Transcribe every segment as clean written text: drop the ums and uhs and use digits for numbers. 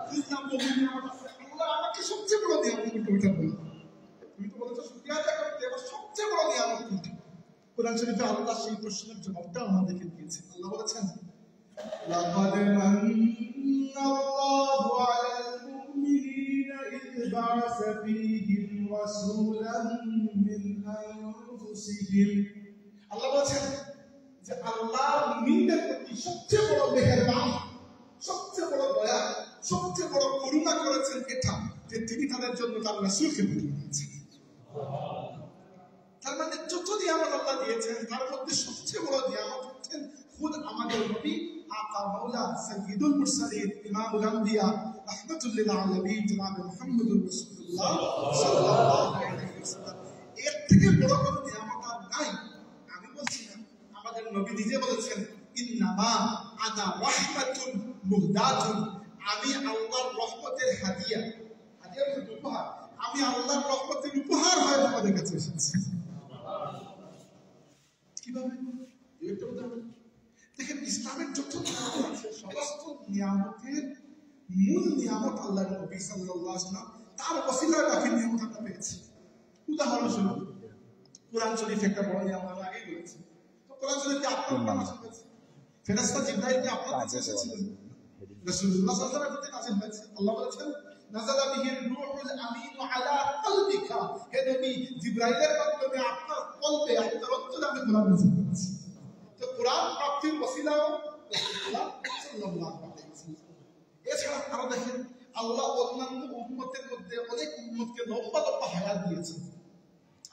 বুঝলাম নবীর নিয়ামত আছে, আল্লাহ আমাকে সবচেয়ে বড় নিয়ামত কোনটা বলো? তুমি তো বলেছো শুকরিয়া আদায় করতে, এবার সবচেয়ে বড় নিয়ামত কোনটা? কোরআন শরীফে আল্লাহ সেই প্রশ্নের জবাবটা আমাদেরকে দিয়েছেন। আল্লাহ বলেছেন লাকাদ মান্নাল্লাহু আলাল মুমিনিনা ইয বা'আসা ফীহিম রাসূলান মিন আনফুসিহিম। আল্লাহ বলেছেন যে আল্লাহ মুমিনদের প্রতি সবচেয়ে বড় মেহেরবান, সবচেয়ে বড় দয়া, সবচেয়ে বড় করুণা করেছেন এটা যে তিনি তাদের জন্য তার রাসূলকে পাঠিয়ে দিয়েছেন। তার মানে যত নিয়ামত আল্লাহ দিয়েছেন তার মধ্যে সবচেয়ে বড় নিয়ামত হচ্ছেন খুদ আমাদের নবী আকা মাওলা সাইয়্যিদুল মুরসালিন ইমামুল আম্বিয়া রাহমাতুল লিল আলামিন জনাব মুহাম্মদুর রাসূলুল্লাহ সাল্লাল্লাহু আলাইহি ওয়াসাল্লাম। এর থেকে বড় কোনো নিয়ামত আর নাই। আমি বলছি না, আমাদের নবী নিজে বলেছেন ইন্নামা আনা রাহমাতুন মুহদাতুন, আমি আল্লাহর রহমতের হাদিয়া, হাদিয়া মানে উপহার, আমি আল্লাহর রহমতের উপহার হয়ে তোমাদের কাছে এসেছি। কিভাবে? একটা উদাহরণ দেখেন, ইসলামের যত নিয়ামত আছে সমস্ত নিয়ামতের মূল নিয়ামত আল্লাহর নবী সাল্লাল্লাহু আলাইহি ওয়াসাল্লাম, তার ওসিলায় বাকি নিয়ামত আমরা পেয়েছি। উদাহরণস্বরূপ কোরআন শরীফ একটা বড় নিয়ামত, আমি আগেই বলেছি। তো কোরআন শরীফে আপনার কোরআন নাযিল হয়েছে, ফেরেশতা জিবরাইল কি আপনার কাছে এসেছিলেন? রাসূলুল্লাহ সাল্লাল্লাহু আলাইহি ওয়াসাল্লামের কাছে নাযিল হয়েছে। আল্লাহ বলেছেন নাযালা বিহির রূহুল আমিন আলা কলবিকা, হে নবী জিবরাইলের মাধ্যমে আপনার কলবে, আপনার অন্তরে আমি কোরআন নাযিল করেছি। তো কোরআন প্রাপ্তির ওসিলাও রাসূলুল্লাহ সাল্লাল্লাহু আলাইহি ওয়াসাল্লাম। এছাড়া আরো দেখেন আল্লাহ অন্যান্য উম্মতের মধ্যে অনেক উম্মতকে লম্বা লম্বা হায়াত দিয়েছেন।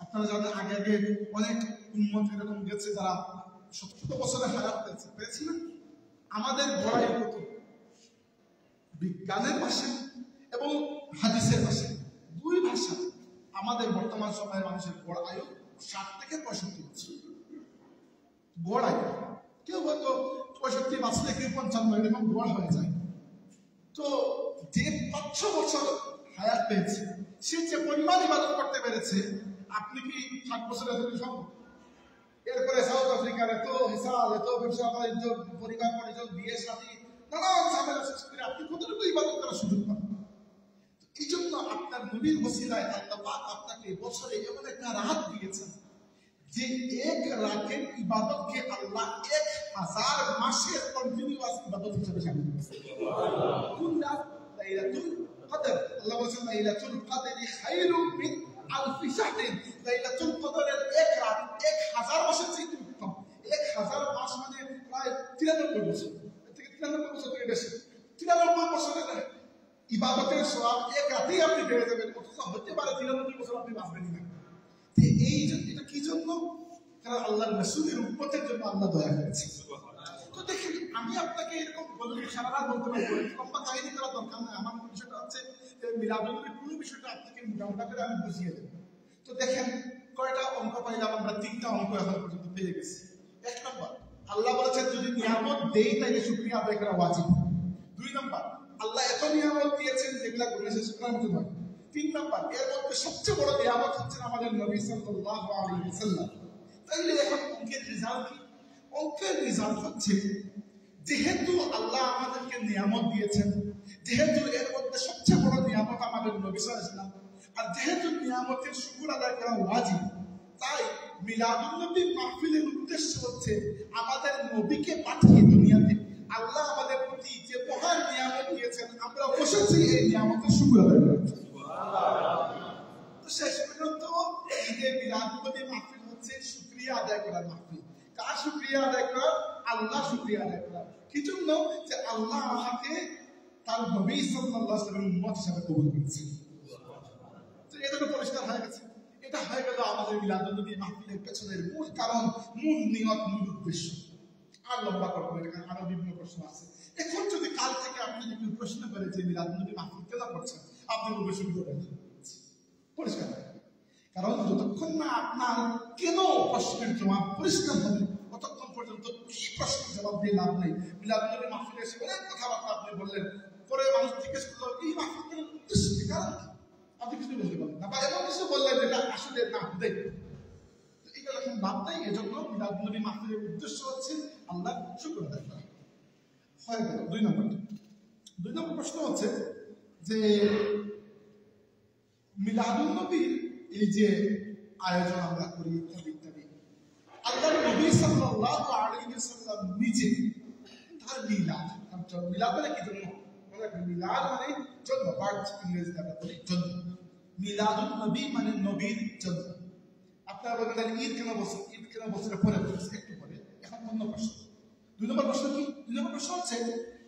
আপনারা জানেন আগে আগে অনেক উম্মত এরকম গেছে যারা 70 বছরের হায়াত পেয়েছিলেন। আমাদের গড়াই কত? বিজ্ঞানের ভাষা এবং হাদিসের ভাষা, দুই ভাষা আমাদের বর্তমান সময়ের মানুষের গড় আয়ু 60 থেকে 65 বছর। গড় আয়ু কেউ হয়তো 65 বাঁচলে কেউ 55 এরকম গড় হয়ে যায়। তো যে 500 বছর হায়াত পেয়েছে সে যে পরিমাণ ইবাদত করতে পেরেছে, আপনি কি 60 বছরের জন্য সম্ভব? এরপরে সাউথ আফ্রিকার এত হিসাব, এত ব্যবসা বাণিজ্য, পরিবার পরিজন, বিয়ে শাদী, নানান ঝামেলা শেষ করে আপনি কতটুকু ইবাদত করার সুযোগ পান? এই জন্য আপনার নবীর ওসিলায় আল্লাহ পাক আপনাকে বছরে এমন একটা রাত দিয়েছেন যে এক রাতের ইবাদতকে আল্লাহ 1000 মাসের কন্টিনিউয়াস ইবাদত হিসেবে শামিল করেছেন। কোন রাত? লাইলাতুল কদর। আল্লাহ বলেছেন লাইলাতুল কদরি খায়রুম মিন আলফি শাহরিন। লাইলাতুল কদরের এক রাত 1000 মাসের চেয়ে উত্তম। 1000 মাস মানে প্রায় 93 বছর, এর থেকে 93 বছর থেকে বেশি। 93 বছরের ইবাদতের সওয়াব এক রাতেই আপনি পেয়ে যাবেন। অথচ হতে পারে 93 বছর আপনি বাঁচবেন না। এই এটা কি জন্য? কারণ আল্লাহর রাসূলের উম্মতের জন্য আল্লাহ দয়া করেছে। তো দেখেন, আমি আপনাকে এরকম বলতে সারা রাত বলতে পারবো, লম্বা কাহিনী করা দরকার নাই। আমার বিষয়টা হচ্ছে মিলাদুল নবীর পুরো বিষয়টা আপনাকে মোটামুটি করে আমি বুঝিয়ে দেব। তো দেখেন কয়টা অঙ্ক পাইলাম আমরা? 3টা অঙ্ক এখন পর্যন্ত পেয়ে গেছি। 1 নম্বর, আল্লাহ বলেছেন যদি নিয়ামত দেই তাহলে শুকরিয়া আদায় করা ওয়াজিব। 2 নম্বর, আল্লাহ এত নিয়ামত দিয়েছেন যেগুলা গুণে শেষ করার মতো নয়। 3 নম্বর, এর মধ্যে সবচেয়ে বড় নিয়ামত হচ্ছে আমাদের নবী সাল্লাল্লাহু আলাইহি ওয়াসাল্লাম। তাইলে এখন অঙ্কের রেজাল্ট কি? অঙ্কের রেজাল্ট হচ্ছে যেহেতু আল্লাহ আমাদেরকে নিয়ামত দিয়েছেন, যেহেতু এর মধ্যে সবচেয়ে বড় নিয়ামত আমাদের নবী সাল্লাল্লাহু আলাইহি ওয়াসাল্লাম, আর যেহেতু নিয়ামতের শুকর আদায় করা ওয়াজিব, তাই মিলাদুন নবী মাহফিলের উদ্দেশ্য হচ্ছে আমাদের নবীকে পাঠিয়ে দুনিয়াতে আল্লাহ আমাদের প্রতি যে মহান নিয়ামত দিয়েছেন আমরা বসেছি এই নিয়ামতের শুকর আদায় করতে। তো শেষ পর্যন্ত ঈদে মিলাদুন নবী মাহফিল হচ্ছে শুকরিয়া আদায় করার মাহফিল। কার শুকরিয়া আদায় করা? আল্লাহ শুকরিয়া আদায় করা। কি জন্য? যে আল্লাহ আমাকে তার নবী সাল্লাল্লাহু আলাইহি ওয়াসাল্লামের উম্মত হিসেবে কবুল করেছেন। তো এটা তো পরিষ্কার হয়ে গেছে। এটা হয়ে গেল আমাদের মিলাদুন নবী মাহফিলের পেছনের মূল কারণ, মূল নিয়ত, মূল উদ্দেশ্য। আর লম্বা করবো, এখানে আরো বিভিন্ন প্রশ্ন আছে। এখন যদি কাল থেকে আপনি যদি প্রশ্ন করে যে মিলাদুন নবী মাহফিল কেন করছেন, আপনি বলবেন শুকরিয়া আদায় করছি। পরিষ্কার হয়ে গেল। কারণ যতক্ষণ না আপনার কেন প্রশ্নের জবাব পরিষ্কার হবে ততক্ষণ পর্যন্ত এই প্রশ্নের জবাব দিয়ে লাভ নেই। মিলাদুন নবী মাহফিলে এসে অনেক কথাবার্তা আপনি বললেন, পরে মানুষ জিজ্ঞেস করলো এই মাহফিলের উদ্দেশ্য কি, কারণ আপনি কিছু বলতে পারবেন না, বা এমন কিছু বললেন যেটা আসলে না দেয়, এটা এখন লাভ নেই। এজন্য মিলাদুন নবী মাহফিলের উদ্দেশ্য হচ্ছে আল্লাহ শুকর আদায় করা। হয়ে গেল 2 নম্বর। দুই নম্বর প্রশ্ন হচ্ছে যে মিলাদুন নবীর এই যে আয়োজন আমরা করি ইত্যাদি ইত্যাদি, আল্লাহর নবী সাল্লাল্লাহু আলাইহি ওয়াসাল্লাম নিজে তার মিলাদ, মিলাদ মানে কি জন্য, মিলাদ মানে জন্ম, বার্থ ইংরেজিতে আমরা বলি জন্ম। মিলাদুন নবী মানে নবীর জন্ম। আপনারা বলবেন তাহলে ঈদ কেন বলছেন, ঈদ কেন বছরের পরে বলছে, একটু পরে। এখন অন্য প্রশ্ন, দুই নম্বর প্রশ্ন কি? দুই নম্বর প্রশ্ন হচ্ছে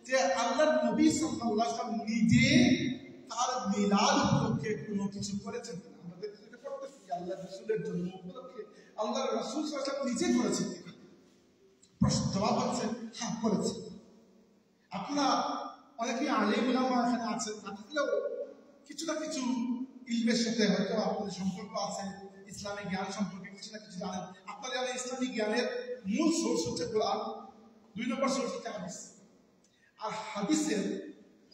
যে আল্লাহর নবী সাল্লাল্লাহু আলাইহি ওয়াসাল্লাম নিজে তার মিলাদ উপলক্ষে কোনো কিছু করেছেন কিনা? আমাদের যেটা করতেছি আল্লাহর রাসূলের জন্ম উপলক্ষে আল্লাহর রাসূল সাল্লাল্লাহু আলাইহি ওয়াসাল্লাম নিজে করেছেন কিনা? প্রশ্ন জবাব হচ্ছে হ্যাঁ, করেছেন। আপনারা অনেকেই আলেম উলামা এখানে আছেন, না থাকলেও কিছু না কিছু ইলমের সাথে হয়তো আপনাদের সম্পর্ক আছে, ইসলামিক জ্ঞান সম্পর্কে কিছু না কিছু জানেন। আপনারা জানেন ইসলামিক জ্ঞানের মূল সোর্স হচ্ছে কোরআন, দুই নম্বর সোর্স হচ্ছে হাদিস। আর হাদিসের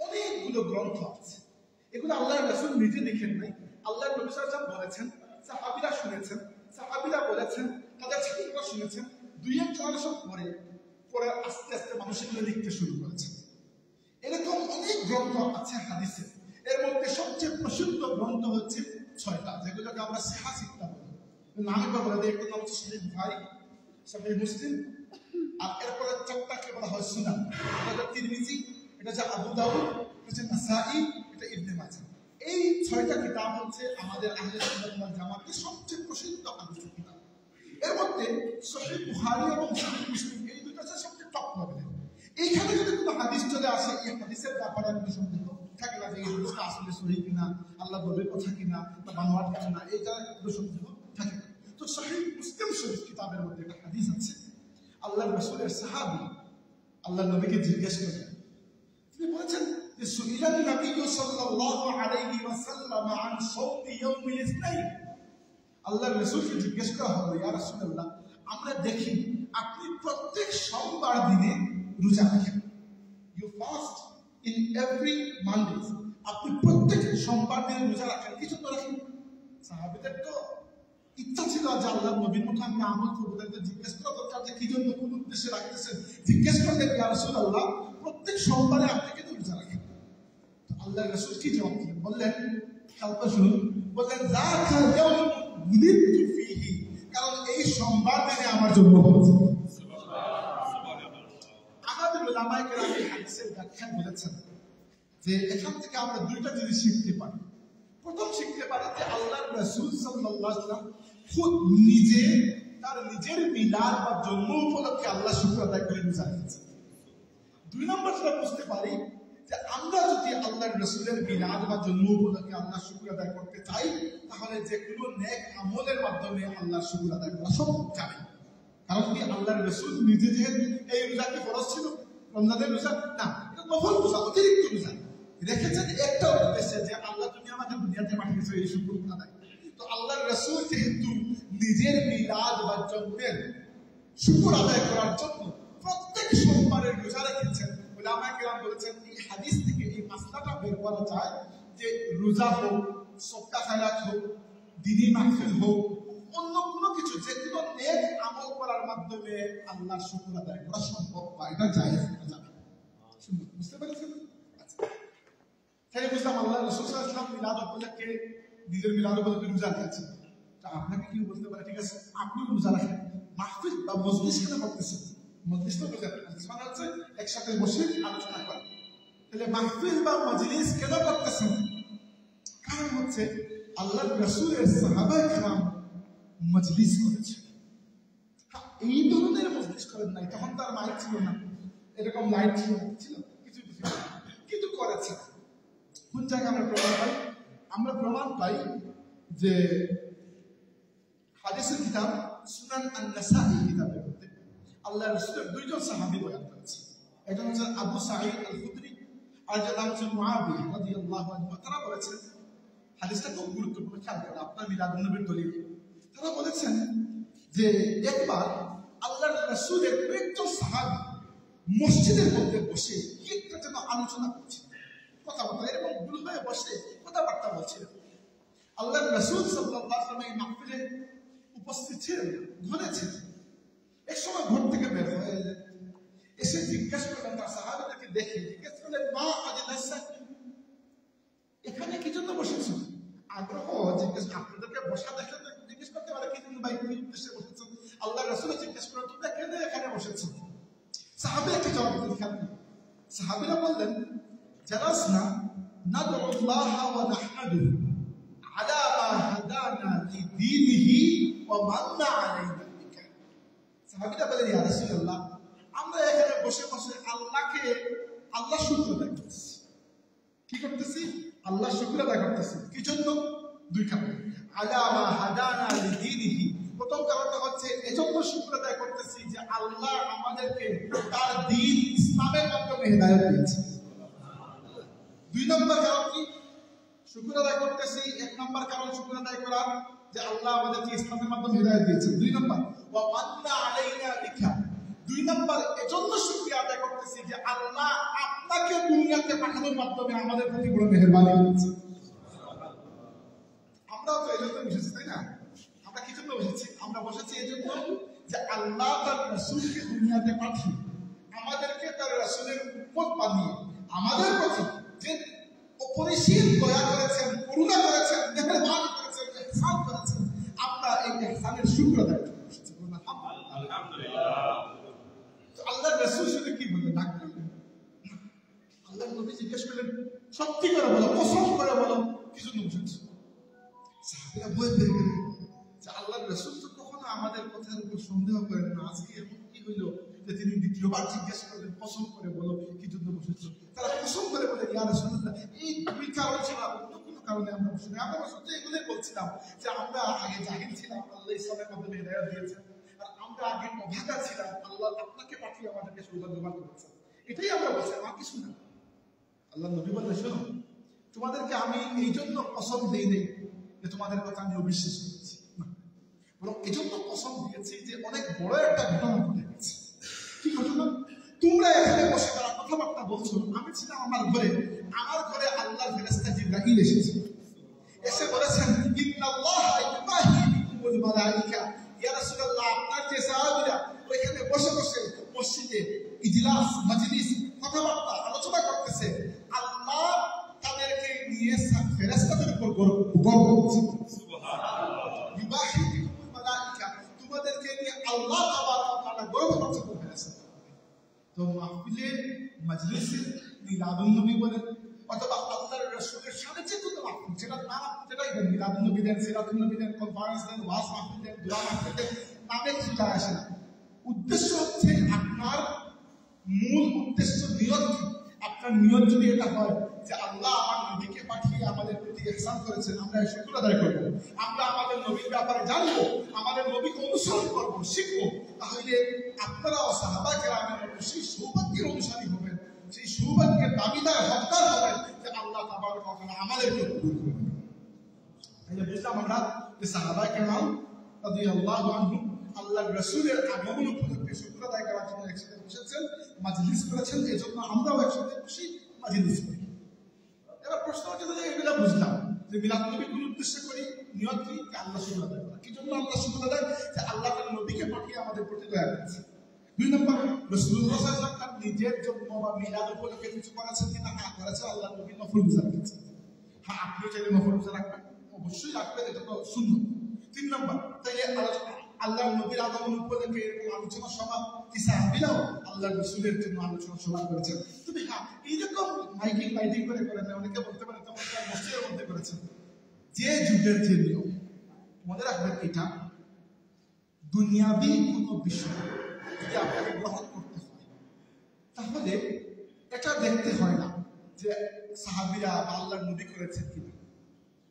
অনেকগুলো গ্রন্থ আছে, এগুলো আল্লাহর রাসূল নিজে লিখেন নাই, আল্লাহর নবী সাল্লাল্লাহু আলাইহি ওয়াসাল্লাম বলেছেন, সাহাবীরা শুনেছেন, সাহাবীরা বলেছেন, তাদের ছাত্ররা শুনেছেন, দুই এক জেনারেশন পরে পরে আস্তে আস্তে মানুষ এগুলো লিখতে শুরু করেছে। এরকম অনেক গ্রন্থ আছে হাদিসের। এর মধ্যে সবচেয়ে প্রসিদ্ধ গ্রন্থ হচ্ছে 6টা, যেগুলোকে আমরা সিহাহ সিত্তা বলি। নামে বলা যায়, একটা নাম হচ্ছে সহিহ বুখারী, সহিহ মুসলিম, আর এরপরে 4টাকে বলা হয় সুনান। এটা হচ্ছে তিরমিজি, এটা হচ্ছে আবু দাউদ, এটা হচ্ছে নাসাঈ, এটা ইবনে মাজাহ। এই 6টা কিতাব হচ্ছে আমাদের আহলে সুন্নাত ওয়াল জামাতের সবচেয়ে প্রসিদ্ধ হাদিসের কিতাব। এর মধ্যে সহিহ বুখারী এবং সহিহ মুসলিম এই দুটো হচ্ছে সবচেয়ে টপ লেভেলের। এইখানে যদি কোনো হাদিস চলে আসে, এই হাদিসের ব্যাপারে আমি সন্দেহ থাকে না যে এই হাদিসটা আসলে সহিহ কিনা, আল্লাহ বলে কথা কিনা, বা বানোয়াট কিনা, এইটা একটু সন্দেহ থাকে না। তো সহিহ মুসলিম শরীফ কিতাবের মধ্যে একটা হাদিস আছে, আল্লাহর রাসূলের সাহাবী আল্লাহর নবীকে জিজ্ঞেস করলেন, তিনি বলেছেন যে সুইলান নবী সাল্লাল্লাহু আলাইহি ওয়াসাল্লাম আন সাওমি ইয়াউমিল ইসনাইন। আল্লাহর রাসূলকে জিজ্ঞেস করা হলো, ইয়া রাসূলুল্লাহ, আমরা দেখি আপনি প্রত্যেক সোমবার দিনে রোজা রাখেন, you fast in every Monday, আপনি প্রত্যেক সোমবার দিনে রোজা রাখেন, কিছু তো রাখেন। সাহাবীদের তো ইচ্ছা ছিল যে আল্লাহর নবীর মতো আমি আমল করবো, তাদের জিজ্ঞেস করা দরকার যে কি জন্য, কোন উদ্দেশ্যে রাখতেছেন। জিজ্ঞেস করলেন, ইয়া রাসূলুল্লাহ, প্রত্যেক সোমবারে আপনি কেন রোজা রাখেন? তো আল্লাহর রাসূল কি জবাব দিলেন? বললেন, কালকে শুনুন, বললেন যাকা ইয়াউম বুলিদতু ফীহি, কারণ এই সোমবার দিনে আমার জন্ম হয়েছে। আমাদের উলামায়ে কেরাম এই হাদিসের ব্যাখ্যায় বলেছেন যে এখান থেকে আমরা দুইটা জিনিস শিখতে পারি। প্রথম শিখতে পারি যে আল্লাহর রাসূল সাল্লাল্লাহু আলাইহি ওয়াসাল্লাম খুদ নিজে তার নিজের মিলাদ বা জন্ম উপলক্ষে আল্লাহ শুকর আদায় করে রোজা রেখেছেন। দুই নম্বর যেটা বুঝতে পারি যে আমরা যদি আল্লাহর রাসূলের মিলাদ বা জন্ম উপলক্ষে আল্লাহ শুকর আদায় করতে চাই, তাহলে যে কোনো নেক আমলের মাধ্যমে আল্লাহর শুকর আদায় করা সম্ভব যাবে। কারণ কি, আল্লাহর রাসূল নিজে যেহেতু এই রোজাকে ফরজ ছিল, রমজানের রোজা না, এটা নফল রোজা, অতিরিক্ত রোজা রেখেছেন একটা উদ্দেশ্যে যে আল্লাহ তুমি আমাকে দুনিয়াতে পাঠিয়েছো এই শুকর আদায়। তো আল্লাহর রাসূল যেহেতু নিজের মিলাদ বা জন্মের শুকর আদায় করার জন্য প্রত্যেক সোমবারের রোজা রেখেছেন, উলামায়ে কেরাম বলেছেন এই হাদিস থেকে এই মাসলাটা বের করা যায় যে রোজা হোক, সদকা খায়রাত হোক, দ্বীনি মাহফিল হোক, অন্য কোনো কিছু যে কোনো নেক আমল করার মাধ্যমে আল্লাহর শুকর আদায় করা সম্ভব, বা এটা জায়েজ করা যাবে। বুঝতে পেরেছেন? তাই বুঝলাম আল্লাহর রাসূল সাল্লাল্লাহু আলাইহি ওয়াসাল্লাম মিলাদ উপলক্ষে নিজের মিলাদ উপলক্ষে রোজা রেখেছেন। তা আপনাকে কি বলতে পারে, ঠিক আছে আপনি রোজা রাখেন, মাহফিল বা মজলিস কেন করতেছেন? মজলিস তো রোজা, মজলিস মানে হচ্ছে একসাথে বসে আলোচনা করা। তাহলে মাহফিল বা মজলিস কেন করতেছেন? কারণ হচ্ছে আল্লাহর রাসূলের সাহাবায়ে কেরাম মজলিস করেছেন। এই ধরনের মজলিস করেন নাই, তখন তার মাইক ছিল না, এরকম লাইট ছিল কিছু কিছু, কিন্তু করেছেন। কোন জায়গায় আমরা প্রমাণ পাই? আমরা প্রমাণ পাই যে হাদিসের কিতাব সুনান আন-নাসাঈ কিতাবের মধ্যে আল্লাহর রাসূলের দুইজন সাহাবী বয়ান করেছে। একজন হচ্ছে আবু সাঈদ আল-খুদরি, আর একজন নাম হচ্ছে মুআবিয়া রাদিয়াল্লাহু আনহু। তারা বলেছেন, হাদিসটা খুব গুরুত্বপূর্ণ, খেয়াল করেন, আপনার মিলাদুন নবীর দলিল। তারা বলেছেন যে একবার আল্লাহর রাসূলের কয়েকজন সাহাবী মসজিদের মধ্যে বসে কি একটা যেন আলোচনা করছে, কথাবার্তা এরকম ভুল হয়ে বসে কথাবার্তা বলছে। আল্লাহর রাসূল সাল্লাল্লাহু আলাইহি ওয়াসাল্লাম এই মাহফিলে উপস্থিত ছিলেন, ঘরে ছিলেন। এক সময় ঘর থেকে বের হয়ে এলেন, এসে জিজ্ঞেস করলেন তার সাহাবীদেরকে দেখে জিজ্ঞেস করলেন মা আজলাসা, এখানে কি জন্য বসেছো? আগ্রহ জিজ্ঞেস, আপনাদেরকে বসা দেখলে তো জিজ্ঞেস করতে পারে কি জন্য ভাই কি উদ্দেশ্যে বসেছো। আল্লাহ রাসূল জিজ্ঞেস করেন তোমরা কেন এখানে বসেছো? সাহাবীরা কি জবাব দিলেন? সাহাবীরা বললেন জালাসনা নাদউ আল্লাহ ওয়া নাহমাদুহু আলা মা হাদানা লিদীনিহি ওয়া মান্না আলাইনা বিকা। সাহাবীরা বলেন ইয়া রাসূলুল্লাহ, আমরা এখানে বসে বসে আল্লাহ শুকর আদায় করতেছি। কি করতেছি? আল্লাহ শুকর আদায় করতেছি। কি জন্য? দুই কারণে। আলা মা হাদানা লিদীনিহি, প্রথম কারণটা হচ্ছে এজন্য শুকর আদায় করতেছি যে আল্লাহ আমাদেরকে তার দ্বীন ইসলামের মাধ্যমে হেদায়েত দিয়েছে। দুই নম্বর কারণ কি? শুকর আদায় করতেছি, এক নম্বর কারণ শুকর আদায় করার যে আল্লাহ আমাদেরকে ইসলামের মাধ্যমে হেদায়েত দিয়েছে। দুই নম্বর ওয়া মান্না আলাইনা বিকা, দুই নম্বর এজন্য শুকরিয়া আদায় করতেছি যে আল্লাহ আপনাকে দুনিয়াতে পাঠানোর মাধ্যমে আমাদের প্রতি বড় মেহেরবানি করেছে। আমরাও তো এজন্য বসেছি, তাই না? আমরা কি জন্য বসেছি? আমরা বসেছি এজন্য যে আল্লাহ তার রাসূলকে দুনিয়াতে পাঠিয়ে আমাদেরকে তার রাসূলের উম্মত বানিয়ে আমাদের প্রতি যে অপরিসীম দয়া করেছেন, করুণা করেছেন, মেহেরবানি করেছেন, ইহসান করেছেন, আমরা এই ইহসানের শুকর আদায় করতেছি। আলহামদুলিল্লাহ। তো আল্লাহর রাসূল শুনে কি বললেন? ডাক দিলেন। আল্লাহর নবী জিজ্ঞেস করলেন সত্যি করে বলো, কসম করে বলো কি জন্য বসেছো? সাহাবীরা ভয় পেয়ে গেলেন যে আল্লাহর রাসূল তো কখনো আমাদের কথার উপর সন্দেহ করেন না, আজকে এমন কি হইল যে তিনি দ্বিতীয়বার জিজ্ঞেস করলেন কসম করে বলো কি জন্য বসেছো? তারা কসম করে বলে ইয়া রাসূলুল্লাহ, এই দুই কারণ ছাড়া অন্য কোনো কারণে আমরা বসিনি। আমরা শুধু এগুলোই বলছিলাম যে আমরা আগে জাহিল ছিলাম, আল্লাহ ইসলামের মাধ্যমে হেদায়েত দিয়েছেন, আর আমরা আগে অভাগা ছিলাম, আল্লাহ আপনাকে পাঠিয়ে আমাদেরকে সৌভাগ্যবান করেছেন, এটাই আমরা বলছিলাম, আর কিছু না। আল্লাহ নবী বললেন শোনো, তোমাদেরকে আমি এই জন্য কসম দিই নেই যে তোমাদের কথা আমি অবিশ্বাস করেছি, বরং এই জন্য কসম দিয়েছি যে অনেক বড় একটা ঘটনা ঘটে গেছে। কি ঘটনা? তোমরা এখানে বসে তারা কথাবার্তা বলছো, আমি ছিলাম আমার ঘরে আল্লাহর ফেরেশতা জিবরাইল এসেছে, এসে বলেছেন ইন্নাল্লাহা ইউবাহি বিকুমুল মালাইকা, ইয়া রাসূলুল্লাহ আপনার যে সাহাবীরা ওইখানে বসে বসে মসজিদে ইজলাস মাজলিস কথাবার্তা আলোচনা করতেছে, আল্লাহ তাদেরকে নিয়ে ফেরেশতাদের উপর গর্ব করছে। সুবহানাল্লাহ। ইউবাহি বিকুমুল মালাইকা, তোমাদেরকে নিয়ে আল্লাহ তাবারক ওয়া তাআলা গর্ব করছে ফেরেশতা। তো মাহফিলের মাজলিসে মিলাদুন নবী বলেন অথবা আল্লাহর রাসূলের শানে যে কোনো মাহফিল, যেটার নাম যেটাই দেন, মিলাদুন নবী দেন, সিরাতুন নবী দেন, কনফারেন্স দেন, ওয়াজ মাহফিল দেন, দোয়া মাহফিল দেন, নামে কিছু যায় আসে না। উদ্দেশ্য হচ্ছে আপনার মূল উদ্দেশ্য নিয়ত কি? আপনার নিয়ত যদি এটা হয় যে আল্লাহ আমার নবীকে পাঠিয়ে আমাদের প্রতি ইহসান করেছেন, আমরা শুকর আদায় করব, আমরা আমাদের নবীর ব্যাপারে জানবো, আমাদের নবীকে অনুসরণ করব, শিখবো, তাহলে আপনারাও সাহাবা কেরামের মতো সেই সৌভাগ্যের অনুসারী হবেন, সেই সৌভাগ্যের দাবিদার হকদার হবেন যে আল্লাহ তাবারক ওয়া তাআলা আমাদেরকে কবুল করবেন। তাহলে বুঝলাম আমরা যে সাহাবা কেরাম রাদিয়াল্লাহু আনহুম আল্লাহর রাসূলের আগমন উপলক্ষে শুকর আদায় করার জন্য একসাথে বসেছেন, মাজলিস করেছেন, এজন্য আমরাও একসাথে বসে মাজলিস করি। এবার প্রশ্ন হচ্ছে যে এগুলো বুঝলাম যে মিলাদ নবী কোন উদ্দেশ্যে করি, নিয়ত কি? আল্লাহ শুকর আদায় করা। কি জন্য আল্লাহ শুকর আদায়? যে আল্লাহ তার নবীকে পাঠিয়ে আমাদের প্রতি দয়া করেছেন। দুই নম্বর, রাসূলুল্লাহ সাল্লাল্লাহু আলাইহি ওয়াসাল্লাম নিজের জন্য বা মিলাদ উপলক্ষে কিছু করেছেন কিনা? হ্যাঁ করেছেন, আল্লাহ নবী নফল রোজা রেখেছেন। হ্যাঁ আপনিও চাইলে নফল রোজা রাখবেন, অবশ্যই রাখবেন, এটা তো সুন্নাত। তিন নম্বর, তাইলে আল্লাহ নবীর আগমন উপলক্ষে এরকম আলোচনা সভা কি সাহাবীরাও আল্লাহ রাসূলের জন্য আলোচনা সভা করেছেন। তবে হ্যাঁ এইরকম মাইকিং করে করেন না, অনেকে বলতে পারে তখন তার মসজিদের মধ্যে করেছেন। যে যুগের যে নিয়ম, মনে রাখবেন এটা দুনিয়াবি কোনো বিষয় যদি আপনাকে গ্রহণ করতে হয় তাহলে এটা দেখতে হয় না যে সাহাবীরা বা আল্লাহর নবী করেছেন কিনা,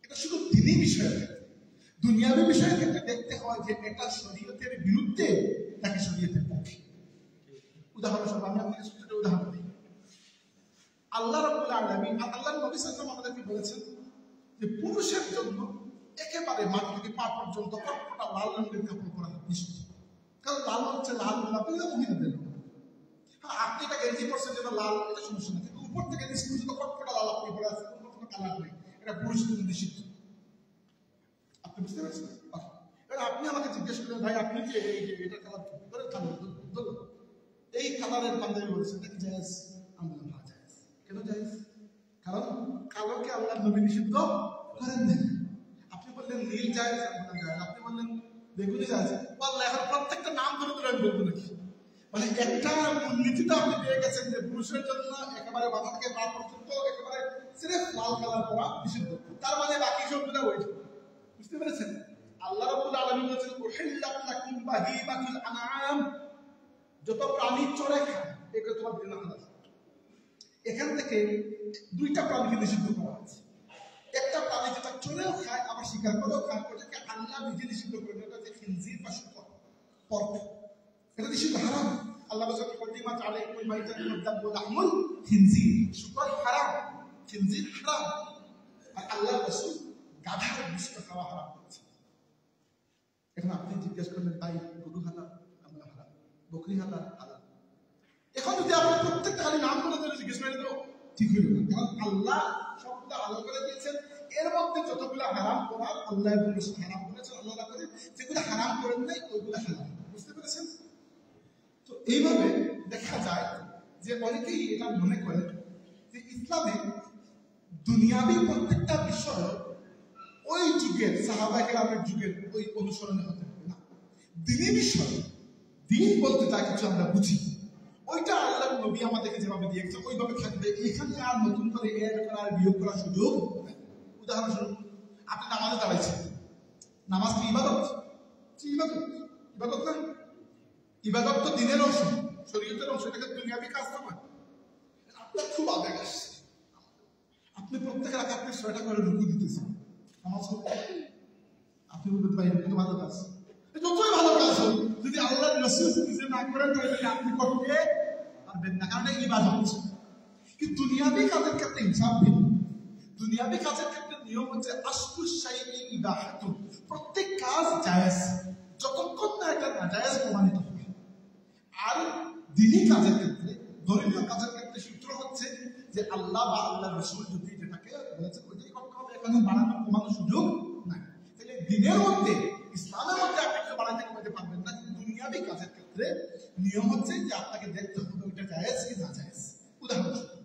এটা শুধু দ্বীনি বিষয়ের ক্ষেত্রে। দুনিয়াবি বিষয়ের ক্ষেত্রে দেখতে হয় যে এটা শরীয়তের বিরুদ্ধে নাকি শরীয়তের পক্ষে। উদাহরণস্বরূপ আমি আপনাকে ছোট উদাহরণ দিই। আল্লাহ রাব্বুল আলামিন আল্লাহর নবী সাল্লাল্লাহু আলাইহি ওয়াসাল্লাম আমাদেরকে বলেছেন যে পুরুষের জন্য একেবারে মাথা থেকে পা পর্যন্ত কটকটা লাল রঙের কাপড় পরা নিষিদ্ধ, কারণ লাল হচ্ছে লাল গোলাপি মহিলাদের। হ্যাঁ আপনি এটা গেঞ্জি পরছেন যেটা লাল, এটা সমস্যা না, কিন্তু উপর থেকে নিচ পর্যন্ত কটকটা লাল আপনি পরে আছেন, কোনো কালার নেই, এটা পুরুষের জন্য নিষিদ্ধ। আপনি বুঝতে পারছেন? এবার আপনি আমাকে জিজ্ঞেস করলেন ভাই আপনি যে এই যে এটা কালার কি করে কালার, এই কালারের পাঞ্জাবি বলেছে এটা কি জায়েজ? আমরা বললাম হ্যাঁ জায়েজ। কেন জায়েজ? কারণ কালোকে আল্লাহ নবী নিষিদ্ধ করেন নাই। আপনি বললেন নীল জায়েজ, আপনি বললেন বেগুনি জায়েজ। বললেন এখন প্রত্যেকটা নাম ধরে ধরে আমি বলবো নাকি? মানে একটা নীতিটা আপনি পেয়ে গেছেন যে পুরুষের জন্য একেবারে মাথা থেকে পা পর্যন্ত একেবারে সিরেফ লাল কালার করা নিষিদ্ধ, তার মানে বাকি সবগুলো বৈধ। বুঝতে পেরেছেন? আল্লাহ রাব্বুল আলামিন বলেছেন উহিল্লাত লাকুম বাহিমাতুল আনআম, যত প্রাণী চড়ে খায় এগুলো তোমার জন্য হালাল। এখান থেকে দুইটা প্রাণীকে নিষিদ্ধ করা হয়েছে। একটা প্রাণী যেটা চড়েও খায় আবার শিকার করেও খায়, ওটাকে আল্লাহ নিজে নিষিদ্ধ করে দেন, এটা হচ্ছে খিনজির বা শুকর, পর্ক। এটা নিষিদ্ধ, হারাম। আল্লাহ বলেছেন কুরদিমাত আলাইকুমুল মাইতাতু ওয়াদ-দামু ওয়া লাহমুল খিনজির, শুকর হারাম, খিনজির হারাম। আর আল্লাহ রাসূল গাধার গোশত খাওয়া হারাম করেছেন। এখন আপনি জিজ্ঞেস করলেন ভাই গরু হালাল? আমরা হালাল। বকরি হালাল? হালাল। এখন যদি আপনি প্রত্যেকটা খালি নাম করে ধরে জিজ্ঞেস করে দেবো, ঠিক হইল না। কারণ আল্লাহ সবগুলো হালাল করে দিয়েছেন, এর মধ্যে যতগুলো হারাম করার আল্লাহ এবং রাসূল হারাম করেছেন, আল্লাহ করে যেগুলো হারাম করেন নাই ওইগুলো হালাল। বুঝতে পেরেছেন? তো এইভাবে দেখা যায় যে অনেকেই এটা মনে করে যে ইসলামে দুনিয়াবি প্রত্যেকটা বিষয় ওই যুগের সাহাবায়ে কেরামের যুগের ওই অনুসরণে হতে হবে না। দ্বীনি বিষয়, দ্বীন বলতে যা কিছু আমরা বুঝি ওইটা আল্লাহর নবী আমাদেরকে যেভাবে দিয়েছে ওইভাবে থাকবে। এখানে আর নতুন করে এড করা আর বিয়োগ করার সুযোগ নেই। উদাহরণস্বরূপ আপনি নামাজে দাঁড়াইছেন, নামাজ কি ইবাদত? ইবাদত, ইবাদত না? ইবাদত তো দিনের অংশ, শরীয়তের অংশ, এটাকে দুনিয়াবি কাজ না। আপনার খুব আবেগ আসছে, আপনি প্রত্যেক রাকাতে ৬টা করে রুকু দিতেছেন, নামাজ আপনি বলতে পারেন রুকু তো ভালো কাজ, যতই ভালো কাজ হোক যদি আল্লাহর রাসূল নিজে না করেন তাহলে আপনি করতে পারবেন না, কারণ এটা ইবাদত। কিন্তু দুনিয়াবি কাজের ক্ষেত্রে হিসাব ভিন্ন। দুনিয়াবি কাজের ক্ষেত্রে নিয়ম হচ্ছে আসলুশ শাইই ইবাহাতু, প্রত্যেক কাজ জায়েজ যতক্ষণ না এটা নাজায়েজ প্রমাণিত হবে। আর দ্বীনি কাজের ক্ষেত্রে, ধর্মীয় কাজের ক্ষেত্রে সূত্র হচ্ছে যে আল্লাহ বা আল্লাহর রাসূল যদি যেটাকে বলেছেন ওইটাই করতে হবে, এখানে বানানো কমানোর সুযোগ নাই। তাহলে দ্বীনের মধ্যে, ইসলামের মধ্যে আপনি কিছু বানাইতে কমাতে পারবেন না। দুনিয়াবি কাজের ক্ষেত্রে নিয়ম হচ্ছে যে আপনাকে দেখতে হবে ওইটা জায়েজ কি না জায়েজ। উদাহরণস্বরূপ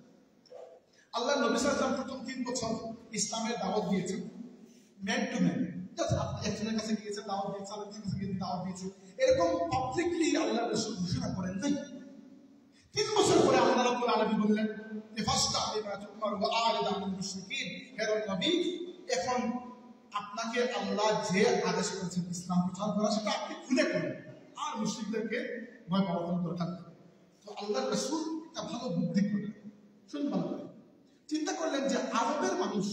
আল্লাহ নবী সাল্লাল্লাহু আলাইহি ওয়াসাল্লাম প্রথম 3 বছর ইসলামের দাওয়াত দিয়েছেন ম্যান টু ম্যান। আপনি একজনের কাছে গিয়েছেন দাওয়াত দিয়েছেন, আরেকজনের কাছে গিয়ে দাওয়াত দিয়েছেন, এরকম পাবলিকলি আল্লাহ রাসূল ঘোষণা করেন নাই। 3 বছর পরে আল্লাহ রাব্বুল আলামিন বললেন যে ফাসতাহি মা তুমার ওয়া আরিদ আনিল মুশরিকিন, হে নবী এখন আপনাকে আল্লাহ যে আদেশ করেছেন ইসলাম প্রচার করা সেটা আপনি খুলে করেন আর মুশরিকদেরকে ভয় প্রদর্শন করে থাকবেন। তো আল্লাহর রাসূল একটা ভালো বুদ্ধি করলেন, শুনুন ভালো করে। চিন্তা করলেন যে আরবের মানুষ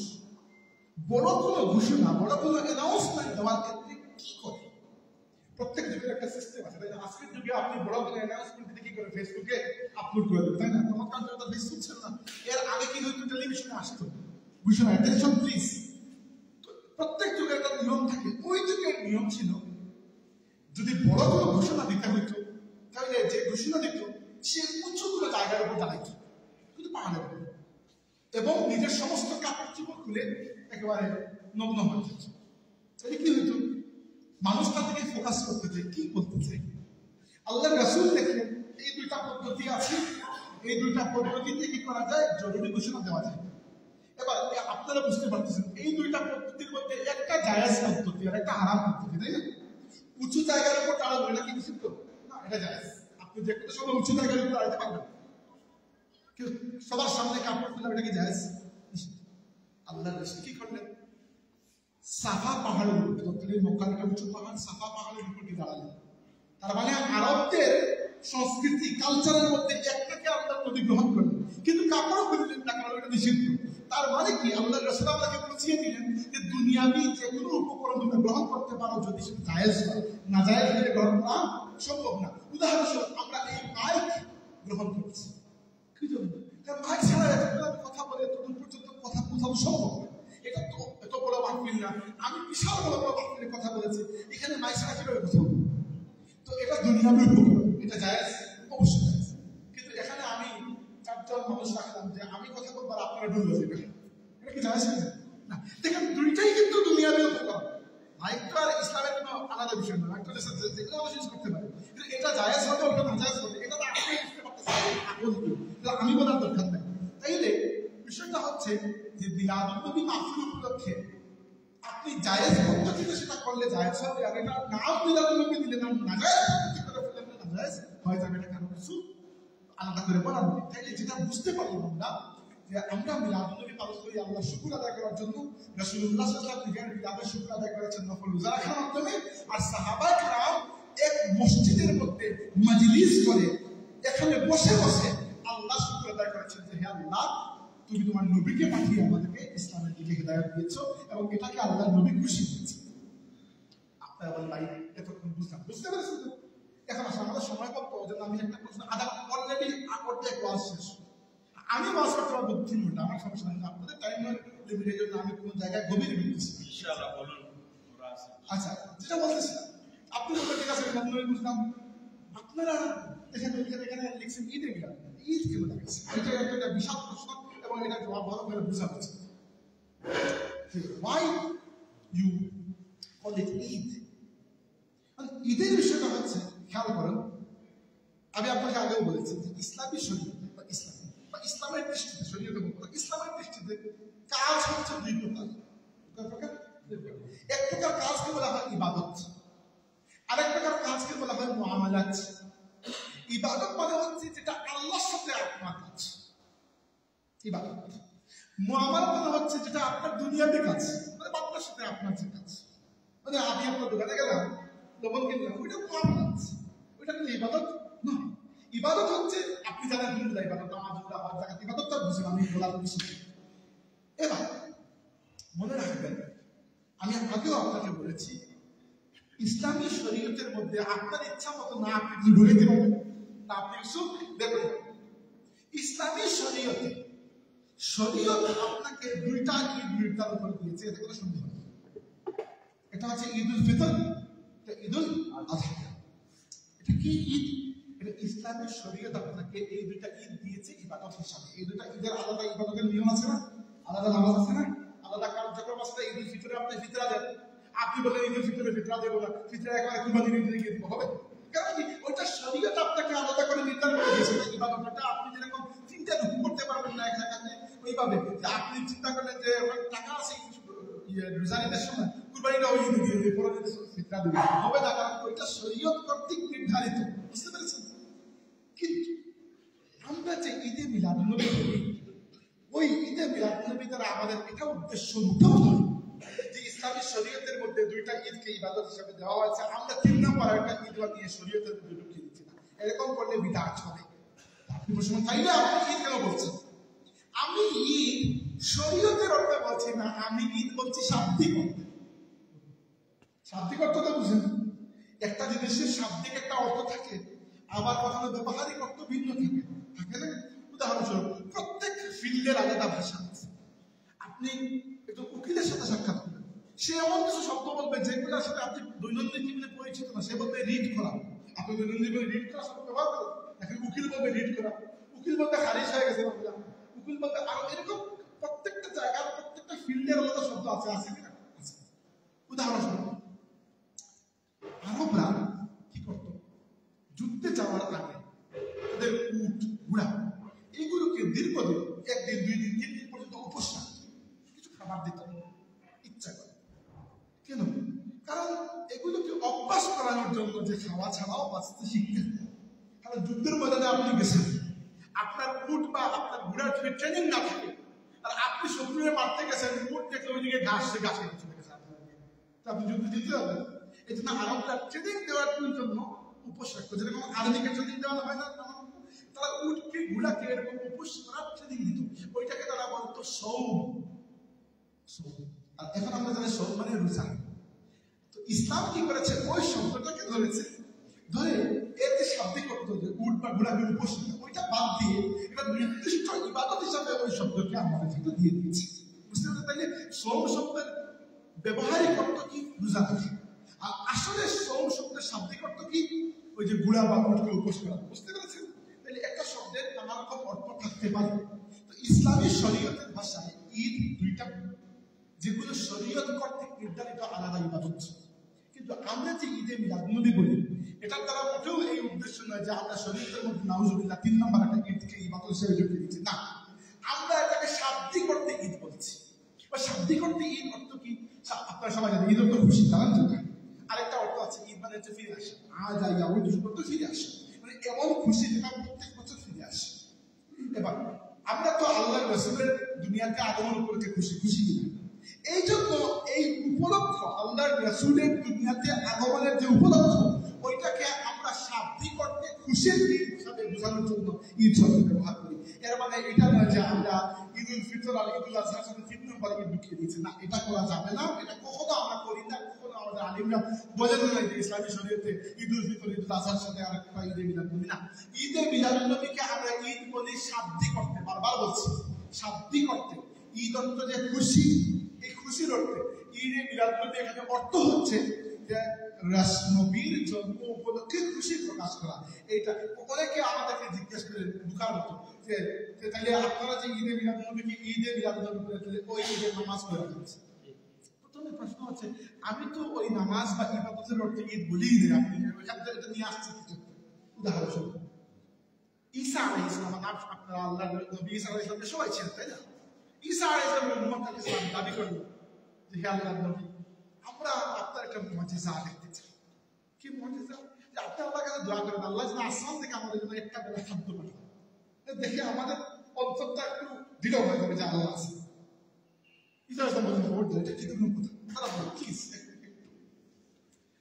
বড় কোনো ঘোষণা, বড় কোনো অ্যানাউন্সমেন্ট দেওয়ার ক্ষেত্রে কি করে? প্রত্যেক যুগের একটা সিস্টেম আছে, তাই না? আজকের যুগে আপনি বড় কোনো অ্যানাউন্সমেন্ট দিতে কি করে ফেসবুকে আপলোড করে দেবেন, তাই না? তখনকার যুগে ফেসবুক ছিল না, এর আগে কি হইতো টেলিভিশনে আসতো ঘোষণা, অ্যাটেনশন প্লিজ। প্রত্যেক যুগের একটা নিয়ম থাকে, ওই যুগের নিয়ম ছিল যদি বড় কোনো ঘোষণা দিতে হইতো তাহলে যে ঘোষণা দিত সে উঁচু কোনো জায়গার উপর দাঁড়াইত, কিন্তু পাহাড়ের উপর, এবং নিজের সমস্ত কাপড় চোপড় খুলে একেবারে নগ্ন হয়ে যেত। তাহলে কি হইতো? মানুষ তার থেকে ফোকাস করতে চায় কি বলতে চাই। আল্লাহ রাসূল দেখলেন এই দুইটা পদ্ধতি আছে, এই দুইটা পদ্ধতিতে কি করা যায়, জরুরি ঘোষণা দেওয়া যায়। এবার আপনারা বুঝতে পারতেছেন এই দুইটা পদ্ধতির মধ্যে একটা জায়েজ পদ্ধতি আর একটা হারাম পদ্ধতি, তাই না? উঁচু জায়গার উপর দাঁড়ানো এটা কি নিষিদ্ধ না? এটা জায়েজ। আপনি যে কোনো সময় উঁচু জায়গার উপর দাঁড়াতে পারবেন, কিন্তু সবার সামনে কাপড় ফেলা এটা কি জায়েজ? আল্লাহ রাসূল কি করলেন? সাফা পাহাড়ের উপর, মক্কার একটা উঁচু পাহাড়, সাফা পাহাড়ের উপর কি দাঁড়ালেন। তার মানে আরবদের সংস্কৃতি কালচারের মধ্যে একটাকে আল্লাহ নবী গ্রহণ করলেন, কিন্তু কাপড়ও খুললেন না, কারণ এটা নিষিদ্ধ। তার মানে কি আল্লাহ রাসূল আমাকে বুঝিয়ে দিলেন যে দুনিয়াবি যে কোনো উপকরণ তোমরা গ্রহণ করতে পারো যদি সেটা জায়েজ হয়, না জায়েজ হলে গ্রহণ করা সম্ভব না। উদাহরণস্বরূপ আমরা এই মাইক গ্রহণ করছি, কি জন্য? কারণ মাইক ছাড়া কথা বলে তখন পর্যন্ত কথা বোঝানো সম্ভব না। এটা তো এত বড় মাহফিল না, আমি বিশাল বড় বড় মাহফিলে কথা বলেছি, এখানে মাইক ছাড়া কিভাবে কথা বলবো? তো এটা দুনিয়াবি উপকরণ, এটা জায়েজ, অবশ্যই জায়েজ। কিন্তু এখানে আমি 4 জন মানুষ রাখলাম যে আমি কথা বলবো আর আপনারা ডুবে যাবেন, এটা কি জায়েজ না? দেখেন দুইটাই কিন্তু দুনিয়াবি উপকরণ। মাইক তো আর ইসলামের কোনো আলাদা বিষয় না, একটা যেগুলো আমরা ইউজ করতে পারি, কিন্তু এটা জায়েজ হবে ওটা না জায়েজ হবে এটা তো আপনি আমি বলার দরকার নাই। তাইলে বিষয়টা হচ্ছে যে মিলাদুন্নবী মাহফিল উপলক্ষে আপনি জায়েজ পদ্ধতিতে সেটা করলে জায়েজ হবে, আর এটা নাম মিলাদুন্নবী দিলে নাম নাজায়েজ পদ্ধতি করে ফেললে নাজায়েজ হয়ে যাবে, এটা কারণ কিছু আলাদা করে বলা হবে। তাইলে যেটা বুঝতে পারলাম আমরা যে আমরা মিলাদুন্নবী পালন করি আল্লাহ শুকর আদায় করার জন্য। রাসূলুল্লাহ সাল্লাল্লাহু আলাইহি ওয়াসাল্লাম নিজের মিলাদের শুকর আদায় করেছেন নফল রোজা রাখার মাধ্যমে, আর সাহাবায়ে কেরাম এক মসজিদের মধ্যে মাজলিস করে এখানে বসে বসে আল্লাহ শুকর আদায় করেছেন যে হে আল্লাহ, তুমি তোমার নবীকে পাঠিয়ে আমাদেরকে ইসলামের দিকে হিদায়াত দিয়েছো এবং এটাকে আল্লাহ নবী খুশি হয়েছে। আপনারা বলেন ভাই এতক্ষণ বুঝতে পেরেছেন তো? এখন আসলে আমাদের সময় কত, ওই জন্য আমি একটা প্রশ্ন আদা অলরেডি অর্ধেক ওয়াজ শেষ। আমি ওয়াজ করতে পারবো 3 ঘন্টা, আমার সমস্যা নাই। আপনাদের টাইম লিমিটের জন্য আমি কোনো জায়গায় গভীরে বলতেছি ইনশাআল্লাহ। বলুন। আচ্ছা, যেটা বলতেছিলাম আপনি বলতে ঠিক আছে আমি বুঝলাম। আপনারা এখানে লিখছেন ঈদে মিলাদ, ঈদ কেন লাগছে? এটা একটা বিশাল প্রশ্ন এবং এটা জবাব ভালো করে বোঝা হচ্ছে। Why you call it Eid? ঈদের বিষয়টা হচ্ছে, খেয়াল করেন, আমি আপনাকে আগেও বলেছি যে ইসলামী শরীয়ত বা ইসলামের দৃষ্টিতে, শরীয়ত ইসলামের দৃষ্টিতে কাজ হচ্ছে 2 প্রকার। এক প্রকার কাজকে বলা হয় ইবাদত, আরেক প্রকার কাজকে বলা হয় মুআমালাত। ইবাদত মানে হচ্ছে যেটা আল্লাহর সাথে আপনার কাজ, ইবাদত। মুআমালাত মানে হচ্ছে যেটা আপনার দুনিয়াবি কাজ, মানে আপনার সাথে আপনার যে কাজ, মানে আমি আপনার দোকানে গেলাম, লবণ কিনলাম, ওইটা মুআমালাত, ওইটা কিন্তু ইবাদত নয়। ইবাদত হচ্ছে আপনি যারা হিন্দু ইবাদত, নামাজুল্লাহ হওয়ার জায়গা ইবাদতটা বুঝেন, আমি বলার বিষয়। এবার মনে রাখবেন, আমি আগেও আপনাকে বলেছি ইসলামী শরীয়তের মধ্যে আপনার ইচ্ছা মতো না আপনি ঢুকে দিতে পারবেন না। আপনি দেখুন, ইসলামী শরীয়ত আপনাকে 2টা ঈদ নির্ধারণ করে দিয়েছে, এতে কোনো সন্দেহ নেই। এটা হচ্ছে ঈদুল ফিতর, ঈদুল আযহা। এটা কি ঈদ? এটা ইসলামী শরীয়ত আপনাকে এই 2টা ঈদ দিয়েছে ইবাদত হিসাবে। এই 2টা ঈদের আলাদা ইবাদতের নিয়ম আছে না, আলাদা নামাজ আছে না, আলাদা কার্যক্রম আছে। ঈদুল ফিতরে আপনি ফিতরা দেন, আপনি বলেন ঈদুল ফিতরে ফিতরা দেবো না, ফিতরা একবার কুরবানির ঈদে গিয়ে দিব, হবে? কারণ কি ওইটা শরীয়ত আপনাকে আলাদা করে নির্ধারণ করে দিয়েছে। ইবাদতটা আপনি যেরকম চিন্তা করতে পারবেন না এক জায়গাতে, ওইভাবে যে আপনি চিন্তা করলেন যে টাকা আছে রোজারিদের সময় কুরবানিটা ওই ঈদে দিয়ে দিয়ে পরে ফিতরা দেবে, হবে না, কারণ ওইটা শরীয়ত কর্তৃক নির্ধারিত। বুঝতে পেরেছেন? কিন্তু আমরা যে ঈদে মিলাদুন্নবী করি, ওই ঈদে মিলাদুন্নবী দ্বারা আমাদের এটা উদ্দেশ্য মোটেও নয় যে ইসলামী শরীয়তের মধ্যে 2টা ঈদকে ইবাদত হিসেবে দেওয়া হয়েছে, আমরা 3 নম্বর একটা ঈদ নিয়ে শরীয়তের মধ্যে ঢুকিয়ে দিচ্ছি না। এরকম করলে বিদআত হবে। আপনি প্রশ্ন তাইলে আপনি ঈদ কেন বলছেন? আমি ঈদ শরীয়তের অর্থে বলছি না, আমি ঈদ বলছি শাব্দিক অর্থে। শাব্দিক অর্থ তো বুঝেন, একটা জিনিসের শাব্দিক একটা অর্থ থাকে, আবার কখনো ব্যবহারিক অর্থ ভিন্ন থাকে না? উদাহরণস্বরূপ প্রত্যেক ফিল্ডের আলাদা ভাষা আছে। আপনি একটু উকিলের সাথে সাক্ষাৎ করেন, সে এমন কিছু শব্দ বলবে যেগুলোর সাথে আপনি দৈনন্দিন জীবনে পরিচিত না। সে বলবে রিড করা, আপনি দৈনন্দিন জীবনে রিড করা শব্দ ব্যবহার করেন, এখন উকিল বলবে রিড করা, উকিল বলতে খারিজ হয়ে গেছে, উকিল বলতে আরো এরকম প্রত্যেকটা জায়গার প্রত্যেকটা ফিল্ডের আলাদা শব্দ আছে কিনা? আছে। উদাহরণস্বরূপ আরবরা কি করত? যুদ্ধে যাওয়ার আগে তাদের উট ঘোড়া এগুলোকে দীর্ঘদিন 1 দিন 2 দিন 3 দিন পর্যন্ত উপোস রাখত, কিছু খাবার দিত ইচ্ছা করে। কেন? কারণ এগুলোকে অভ্যাস করানোর জন্য যে খাওয়া ছাড়াও বাঁচতে শিখতে হবে। কারণ যুদ্ধের ময়দানে আপনি গেছেন, আপনার উট বা আপনার ঘোড়ার যদি ট্রেনিং না থাকে, আর আপনি শত্রুরে মারতে গেছেন, উট দেখলে ওইদিকে ঘাসে চলে গেছে, আপনি যুদ্ধ জিততে হবে। এই জন্য আরবরা ট্রেনিং দেওয়ার জন্য উপোস রাখতো, যেরকম আর্মিকে ট্রেনিং দেওয়া হয় না, তারা উটকে ঘোড়াকে এরকম উপোস করার ট্রেনিং দিত। ওইটাকে তারা বলতো সৌম। আর এখন আমরা জানি সৌম মানে রোজা। তো ইসলাম কি করেছে? ওই শব্দটাকে ধরেছে, ধরে এর যে শাব্দিক অর্থ যে উট বা ঘোড়াকে উপোস করা, ওইটা বাদ দিয়ে এটা নির্দিষ্ট ইবাদত হিসাবে ওই শব্দকে আমাদের ক্ষেত্রে দিয়ে দিয়েছে। বুঝতে পারছেন? তাইলে সৌম শব্দের ব্যবহারিক অর্থ কি? রোজা রাখা। আর আসলে সৌম শব্দের শাব্দিক অর্থ কি? ওই যে ঘোড়া বা উটকে উপোস করা। বুঝতে পেরেছেন? তাহলে একটা শব্দের নানা রকম অর্থ থাকতে পারে। তো ইসলামী শরীয়তের ভাষায় ঈদ 2টা, যেগুলো শরীয়ত কর্তৃক নির্ধারিত আলাদা ইবাদত। কিন্তু আমরা যে ঈদে মিলাদুন্নবী বলি, এটার দ্বারা মোটেও এই উদ্দেশ্য নয় যে আমরা শরীয়তের মধ্যে নাউজুবিল্লাহ 3 নম্বর একটা ঈদকে ইবাদত হিসেবে ঢুকিয়ে দিচ্ছি, না, আমরা এটাকে শাব্দিক অর্থে ঈদ বলছি। বা শাব্দিক অর্থে ঈদ অর্থ কি? আপনারা সবাই জানেন ঈদ অর্থ খুশি, জানেন তো? আরেকটা অর্থ আছে ঈদ মানে হচ্ছে ফিরে আসে, আজ আইয়া ওই দুটো অর্থ ফিরে আসে, মানে এমন খুশি যেটা প্রত্যেক বছর ফিরে আসে। এবার আমরা তো আল্লাহর রাসূলের দুনিয়াতে আগমন উপলক্ষে খুশি, খুশি কিনা? এই জন্য এই উপলক্ষ আল্লাহর রাসূলের দুনিয়াতে আগমনের যে উপলক্ষ, ওইটাকে আমরা শাব্দিক অর্থে খুশির দিন হিসাবে বোঝানোর জন্য ঈদ শব্দ ব্যবহার করি। এর মানে এটা নয় যে আমরা ঈদুল ফিতর আর ঈদুল আজহার সাথে 3 নম্বর ঈদ ঢুকিয়ে দিয়েছি, না, এটা করা যাবে না। এটা কখনো আমরা করি না, কখনো আমাদের আলিমরা বোঝানো নাই যে ইসলামী শরীয়তে ঈদুল ফিতর ঈদুল আজহার সাথে আর একটা ঈদে মিলাদ করি না। ঈদে মিলাদুন নবীকে আমরা ঈদ বলি শাব্দিক অর্থে, বারবার বলছি শাব্দিক অর্থে। ঈদ অর্থ যে খুশি, এই খুশির অর্থে ঈদে মিলাদুন নবী এখানে অর্থ হচ্ছে যে নবীর জন্ম উপলক্ষে খুশি প্রকাশ করা। এইটা অনেকে আমাদেরকে জিজ্ঞেস করে ঢুকার মতো যে তাহলে আপনারা যে ঈদে মিলাদুন নবীকে ঈদে মিলাদুন নবী করে ওই ঈদের নামাজ পড়া হচ্ছে। প্রথমে প্রশ্ন হচ্ছে, আমি তো ওই নামাজ বা ইবাদতের অর্থে ঈদ বলিই না, আপনি এটা নিয়ে আসছে কিছু। উদাহরণস্বরূপ ঈসা আলাইহিস সালাম, আপনারা আল্লাহর নবী ঈসা আলাইহিস সালামকে সবাই ছিলেন, তাই না? ঈসা আলাইহিস সালাম মুহাম্মদ আলাইহিস সালাম দাবি করলেন যে হে আল্লাহর নবী, আমরা আপনার একটা মুজিজা দেখতে চাই। কি মুজিজা? যে আপনি আল্লাহর কাছে দোয়া করেন আল্লাহ যেন আসমান থেকে আমাদের জন্য একটা বেলা খাদ্য পাঠান, দেখে আমাদের অন্তরটা একটু দৃঢ় হয়ে যাবে যে আল্লাহ আছে। ঈসা আলাইহিস সালাম বললেন, এটা কি ধরনের কথা? খারাপ না প্লিজ।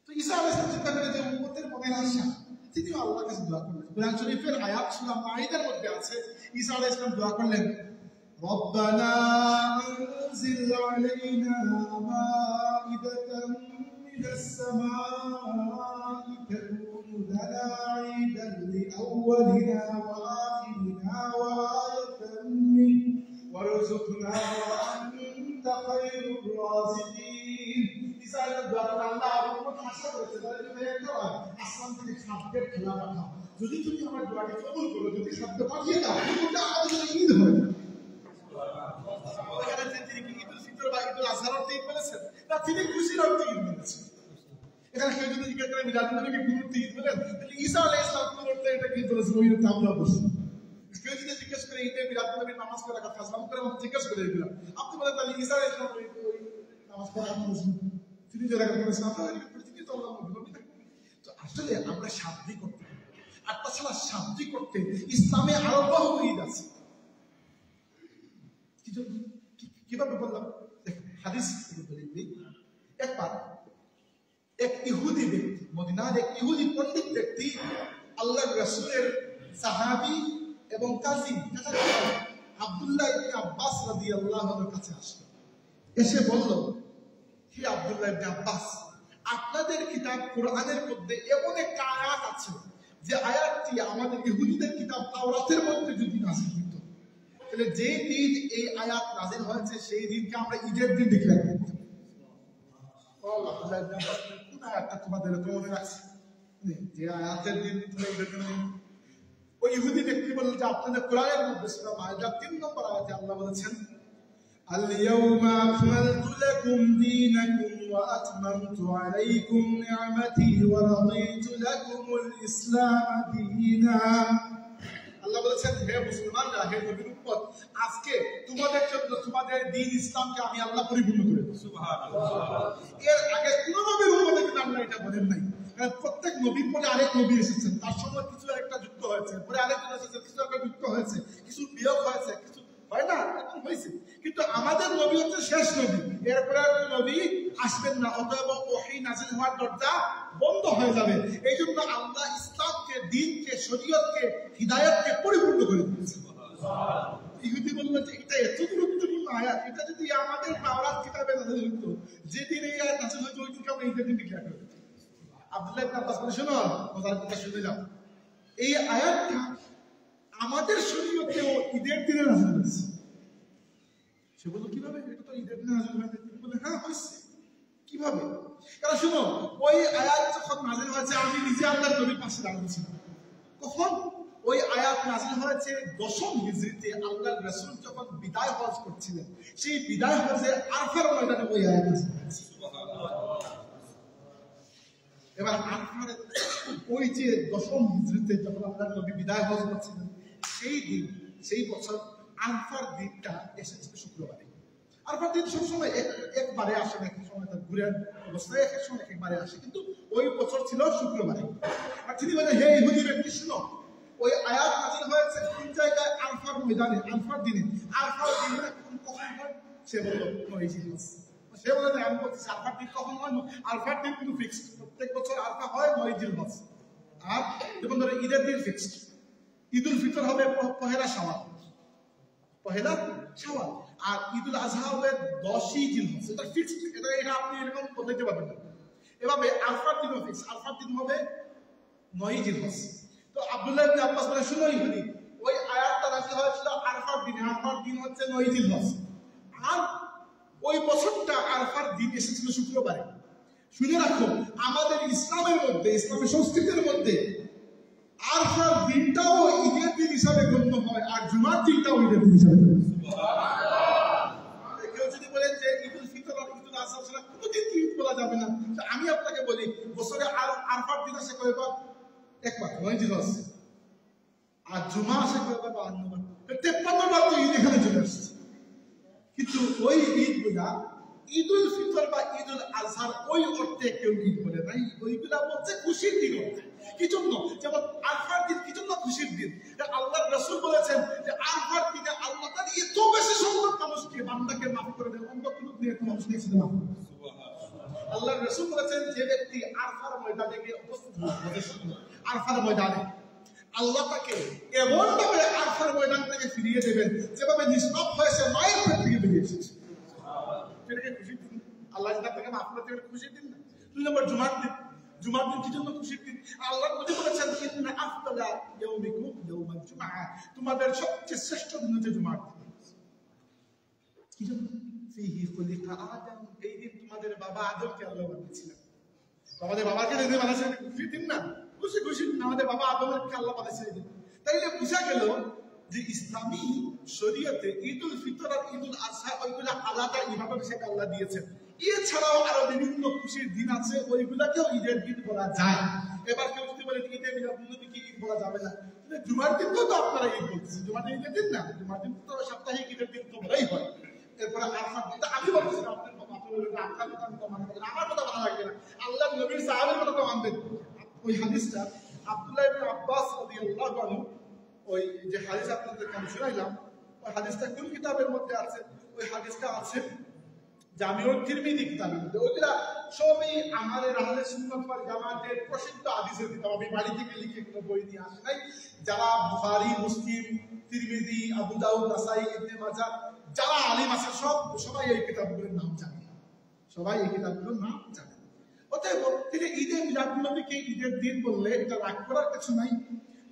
তো ঈসা আলাইহিস সালাম চিন্তা করে যে উম্মতের মনের আশা, তিনি আল্লাহর কাছে দোয়া করলেন। কুরআন শরীফের আয়াত সূরা মাইদার মধ্যে আছে, ঈসা আলাইহিস সালাম দোয়া করলেন, রব্বানা আনজিল আলাইনা মাইদাতাম মিনাস সামাই তাকুনু লানা ঈদান লিআউওয়ালিনা ওয়া আখিরিনা ওয়া আয়াতাম মিন ওয়ারযুকনা ওয়া আনতা খায়রুর রাযিকিন। ঈসা আলাইহিস সালাম দোয়া করলেন, আল্লাহ উম্মত আশা করেছে তাদের জন্য একটা আসমান থেকে খাদ্যের খেলা পাঠাও, যদি তুমি আমার দোয়াকে কবুল করো, যদি খাদ্য পাঠিয়ে দাও, ওটা আমাদের জন্য ঈদ হবে। তিনি কি ঈদুল ফিতর বা ঈদুল আজহার অর্থে ঈদ বলেছেন? না, তিনি খুশির অর্থে ঈদ বলেছেন। এখানে কেউ যদি জিজ্ঞেস করে মিলাদুন নবীকে কোন অর্থে ঈদ বলেন, তাহলে ঈসা আলাইহিস সালাম কোন অর্থে এটা কি বলেছেন, ওই অর্থে আমরা বলছি। কেউ যদি জিজ্ঞেস করে ঈদে মিলাদুন নবীর নামাজ পড়ার কথা, সালাম করে আমাকে জিজ্ঞেস করে এগুলো, আপনি বলেন তাহলে ঈসা আলাইহিস সালাম ওই নামাজ পড়ার কথা বলেছেন, তিনি যে রাখা করেছেন, আমরা পৃথিবী তো আল্লাহ নবী না। তো আসলে আমরা শাব্দিক করতে, আর তাছাড়া শাব্দিক করতে ইসলামে আরো বহু ঈদ আছে। কিভাবে বললাম? হাদিস একবার এক ইহুদি ব্যক্তি, মদিনার এক ইহুদি পণ্ডিত ব্যক্তি আল্লাহর রাসূলের সাহাবী এবং কাজী আব্দুল্লাহ ইবনে আব্বাস রাদিয়াল্লাহু আনহুর কাছে আসলো। এসে বলল, হে আব্দুল্লাহ ইবনে আব্বাস, আপনাদের কিতাব কোরআনের মধ্যে এমন একটা আয়াত আছে যে আয়াতটি আমাদের ইহুদিদের কিতাব তাওরাতের মধ্যে যদি নাযিল হতো, তাহলে যে দিন এই আয়াত নাযিল হয়েছে সেই দিনকে আমরা ঈদের দিন ডিক্লেয়ার করতাম। কোন আয়াতটা তোমাদের মনে রাখছে যে আয়াতের দিন ঈদের দিন? ওই ইহুদি ব্যক্তি বলল যে আপনাদের কোরআনের মধ্যে সূরা মাইদা 3 নম্বর আয়াতে আল্লাহ বলেছেন, اليوم أكملت لكم دينكم وأتممت عليكم نعمتي ورضيت لكم الإسلام دينا। আল্লাহ বলেছেন, হে মুসলমানরা, হে নবীর উম্মত, আজকে তোমাদের জন্য তোমাদের দ্বীন ইসলামকে আমি আল্লাহ পরিপূর্ণ করে দিয়েছি। সুবহানাল্লাহ। এর আগে কোন নবীর উম্মতকে কিন্তু আল্লাহ এটা বলেন নাই। কারণ প্রত্যেক নবীর পরে আরেক নবী এসেছেন, তার সঙ্গে কিছু একটা যুক্ত হয়েছে, পরে আরেকজন এসেছেন, কিছু একটা যুক্ত হয়েছে, কিছু বিয়োগ হয়েছে, কিছু হয় না, এরকম হয়েছে। কিন্তু আমাদের নবী হচ্ছে শেষ নবী, এরপরে আর কোন নবী আসবেন না, অতএব ওহী নাযিল হওয়ার দরজা বন্ধ হয়ে যাবে। এই জন্য আল্লাহ ইসলামকে, দ্বীনকে, শরীয়তকে, হিদায়াতকে পরিপূর্ণ করে দিয়েছেন। ইহুদি বলল যে এটা এত গুরুত্বপূর্ণ আয়াত, এটা যদি আমাদের তাওরাত কিতাবে নাযিল হতো, যেদিন এই আয়াত নাযিল হতো ওই দিনকে আমরা ঈদের দিন ডিক্লেয়ার করে দিতাম। আব্দুল্লাহ ইবনে আব্বাস বলে, শোনো, মজার কথা শুনে যাও, এই আয়াতটা আমাদের শরীয়তেও ঈদের দিনে নাযিল হয়েছে। সে বলল, কিভাবে? এটা তো ঈদের দিনে নাযিল হয়েছে। বলে, হ্যাঁ হয়েছে। কিভাবে? কারণ শুনো, ওই আয়াত যখন নাযিল হয়েছে আমি নিজে আল্লাহর নবীর পাশে দাঁড়িয়েছিলাম। কখন? ওই আয়াত নাযিল হয়েছে 10ম হিজরিতে, আল্লাহর রাসূল যখন বিদায় হজ করছিলেন, সেই বিদায় হজে আরফার ময়দানে ওই আয়াত নাযিল হয়েছে। এবার আরফার ওই যে 10ম হিজরিতে যখন আল্লাহর নবী বিদায় হজ করছিলেন সেই দিন, সেই বছর আরফার দিনটা এসেছিল শুক্রবারে। আরফার দিন সবসময় একবারে আসে না, এক সময় তার ঘুরে অবস্থায় এক সময় একবারে আসে, কিন্তু ওই বছর ছিল শুক্রবারে। আর তিনি বলেন, হে ইহুদি ব্যক্তি শুনো, ওই আয়াত নাযিল হয়েছে কোন জায়গায়? আরফার ময়দানে, আরফার দিনে। আরফার দিনে কখন হয়? সে বলল 9 জিলহজ। সে বলে আমি বলছি আরফার দিন কখন হয়? আরফার দিন কিন্তু ফিক্সড, প্রত্যেক বছর আরফা হয় 9 জিলহজ। আর যেমন ধরো ঈদের দিন ফিক্সড, ঈদুল ফিতর হবে পহেলা শাওয়াল, পহেলা শাওয়াল, আর ঈদুল আজহা হবে 10ই জিলহজ। এটা ফিক্সড, এটা আপনি এরকম বলতে পারবেন না। এভাবে আরফার দিনও ফিক্স, আরফার দিন হবে 9ই জিলহজ। তো আব্দুল্লাহ ইবনে আব্বাস বলে, শুনো ইহুদি, ওই আয়াতটা নাযিল হয়েছিল আরফার দিনে। আরফার দিন হচ্ছে 9ই জিলহজ, আর ওই বছরটা আরফার দিন এসেছিল শুক্রবারে। শুনে রাখো, আমাদের ইসলামের মধ্যে, ইসলামের সংস্কৃতির মধ্যে আরফার দিনটাও ঈদের দিন হিসাবে গণ্য হয়, আর জুমার দিনটাও ঈদের দিন হিসাবে গণ্য হয়। কেউ যদি বলেন যে ঈদুল ফিতর আর ঈদুল আজহা ছাড়া কোনোদিন ঈদ বলা যাবে না, আমি আপনাকে বলি, বছরে আরফার দিন আসে কয়বার? একবার, 9 জিলহজ। আর জুমা আসে কয়বার? 52 বার। 53 বার তো ঈদ এখানে চলে আসছে। কিন্তু ওই ঈদ গুলা ঈদুল ফিতর বা ঈদুল আজহার ওই অর্থে কেউ ঈদ বলে নাই, ওইগুলা বলছে খুশির দিন অর্থে। কি জন্য? যেমন আরফার দিন কি জন্য খুশির দিন? আল্লাহর রাসূল বলেছেন যে আরফার দিনে আল্লাহ তাআলা এত বেশি সংখ্যক মানুষকে, বান্দাকে মাফ করে দেন, অন্য কোনো দিনে এত মানুষকে মাফ করে দেন। আল্লাহর রাসূল বলেছেন, যে ব্যক্তি আরফার ময়দানে গিয়ে উপস্থিত হবে, আরফার ময়দানে আল্লাহ তাকে এমন ভাবে আরফার ময়দান থেকে ফিরিয়ে দেবেন যেভাবে নিষ্পাপ হয়েছে মায়ের পেট থেকে বেরিয়ে এসেছে। সেটাকে খুশির দিন। আল্লাহ তাকে মাফ করে দেবেন, খুশির দিন না? 2 নম্বর জুমার দিন। জুমার দিন কি জন্য খুশির দিন? আল্লাহ নবী বলেছেন, ইন্না আফদালা ইয়াউমিকুম ইয়াউমুল জুমআহ, তোমাদের সবচেয়ে শ্রেষ্ঠ দিন হচ্ছে জুমার দিন। কি জন্য? ফিহি খুলিকা আদম, এই দিন তোমাদের বাবা আদমকে আল্লাহ বানিয়েছিলেন। আমাদের বাবাকে যদি বানাইছে, খুশির দিন না? খুশি দিন। আমাদের বাবা আদমকে আল্লাহ বানাইছে এই দিন। তাইলে বোঝা গেল যে ইসলামী শরীয়তে ঈদুল ফিতর আর ঈদুল আজহা ওইগুলা আলাদা ইবাদত হিসেবে আল্লাহ দিয়েছেন। এছাড়াও আরো বিভিন্ন খুশির দিন আছে, ওইগুলাকেও ঈদের দিন বলা যায়। এবার কেউ যদি বলে ঈদে মিলাদুন্নবীকে ঈদ বলা যাবে না, জুমার দিন তো আপনারা ঈদ বলছেন, জুমার দিন ঈদের দিন না? জুমার দিন তো সাপ্তাহিক ঈদের দিন তো বলাই হয়। এরপরে আরফার দিন আমি বলছি, আপনার কথা আমি তো মানব না, আমার কথা মানা লাগবে না, আল্লাহ নবীর সাহাবের কথা তো মানবেন। ওই হাদিসটা আব্দুল্লাহ ইবনে আব্বাস রাদিয়াল্লাহু আনহু, ওই যে হাদিস আপনাদেরকে আমি শোনাইলাম, ওই হাদিসটা কোন কিতাবের মধ্যে আছে? ওই হাদিসটা আছে জামিউত তিরমিজি কিতাবের মধ্যে। ওইগুলা সবই আমাদের আহলে সুন্নাত ওয়াল জামাতের প্রসিদ্ধ হাদিসের কিতাব। আমি বাড়ি থেকে লিখে কোনো বই নিয়ে আসি নাই। যারা বুখারী, মুসলিম, তিরমিজি, আবু দাউদ, নাসাই, ইবনে মাজাহ, যারা আলিম আছে সবাই এই কিতাবগুলোর নাম জানে, সবাই এই কিতাবগুলোর নাম জানে। অতএব তিনি ঈদে মিলাদুন্নবীকে ঈদের দিন বললে এটা রাগ করার কিছু নাই।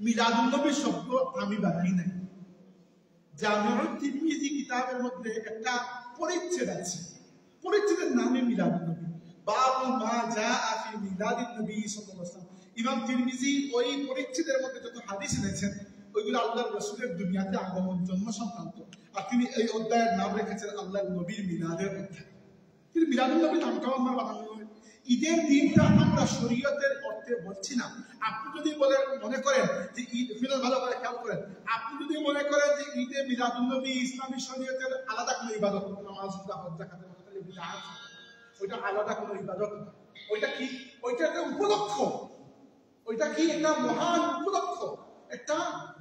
মিলাদুন্নবী শব্দ আমি বানাই নাই। জামিউত তিরমিজি কিতাবের মধ্যে একটা পরিচ্ছেদ আছে, পরিচ্ছেদের নামে মিলাদুন্নবী, বাবু মা জাআ ফি মিলাদিন নবী সাল্লাল্লাহু আলাইহি ওয়াসাল্লাম। ইমাম তিরমিজি ওই পরিচ্ছেদের মধ্যে যত হাদিস এনেছেন ওইগুলো আল্লাহর রাসূলের দুনিয়াতে আগমন জন্য সংক্রান্ত, আর তিনি এই অধ্যায়ের নাম রেখেছেন আল্লাহর নবীর মিলাদের অধ্যায়। কিন্তু মিলাদুন্নবী নামটাও আমার বানানো নয়। ঈদের দিনটা আমরা শরীয়তের অর্থে বলছি না। আপনি যদি মনে করেন যে ঈদ, ফিরত ভালো করে খেয়াল করেন, আপনি যদি মনে করেন যে ঈদে মিলাদুন্নবী ইসলামী শরীয়তের আলাদা কোনো ইবাদত, নামাজ, হজ, যাকাত, ওইটা আলাদা কোনো ইবাদত না। ওইটা কি? ওইটা একটা উপলক্ষ। ওইটা কি? একটা মহান উপলক্ষ, একটা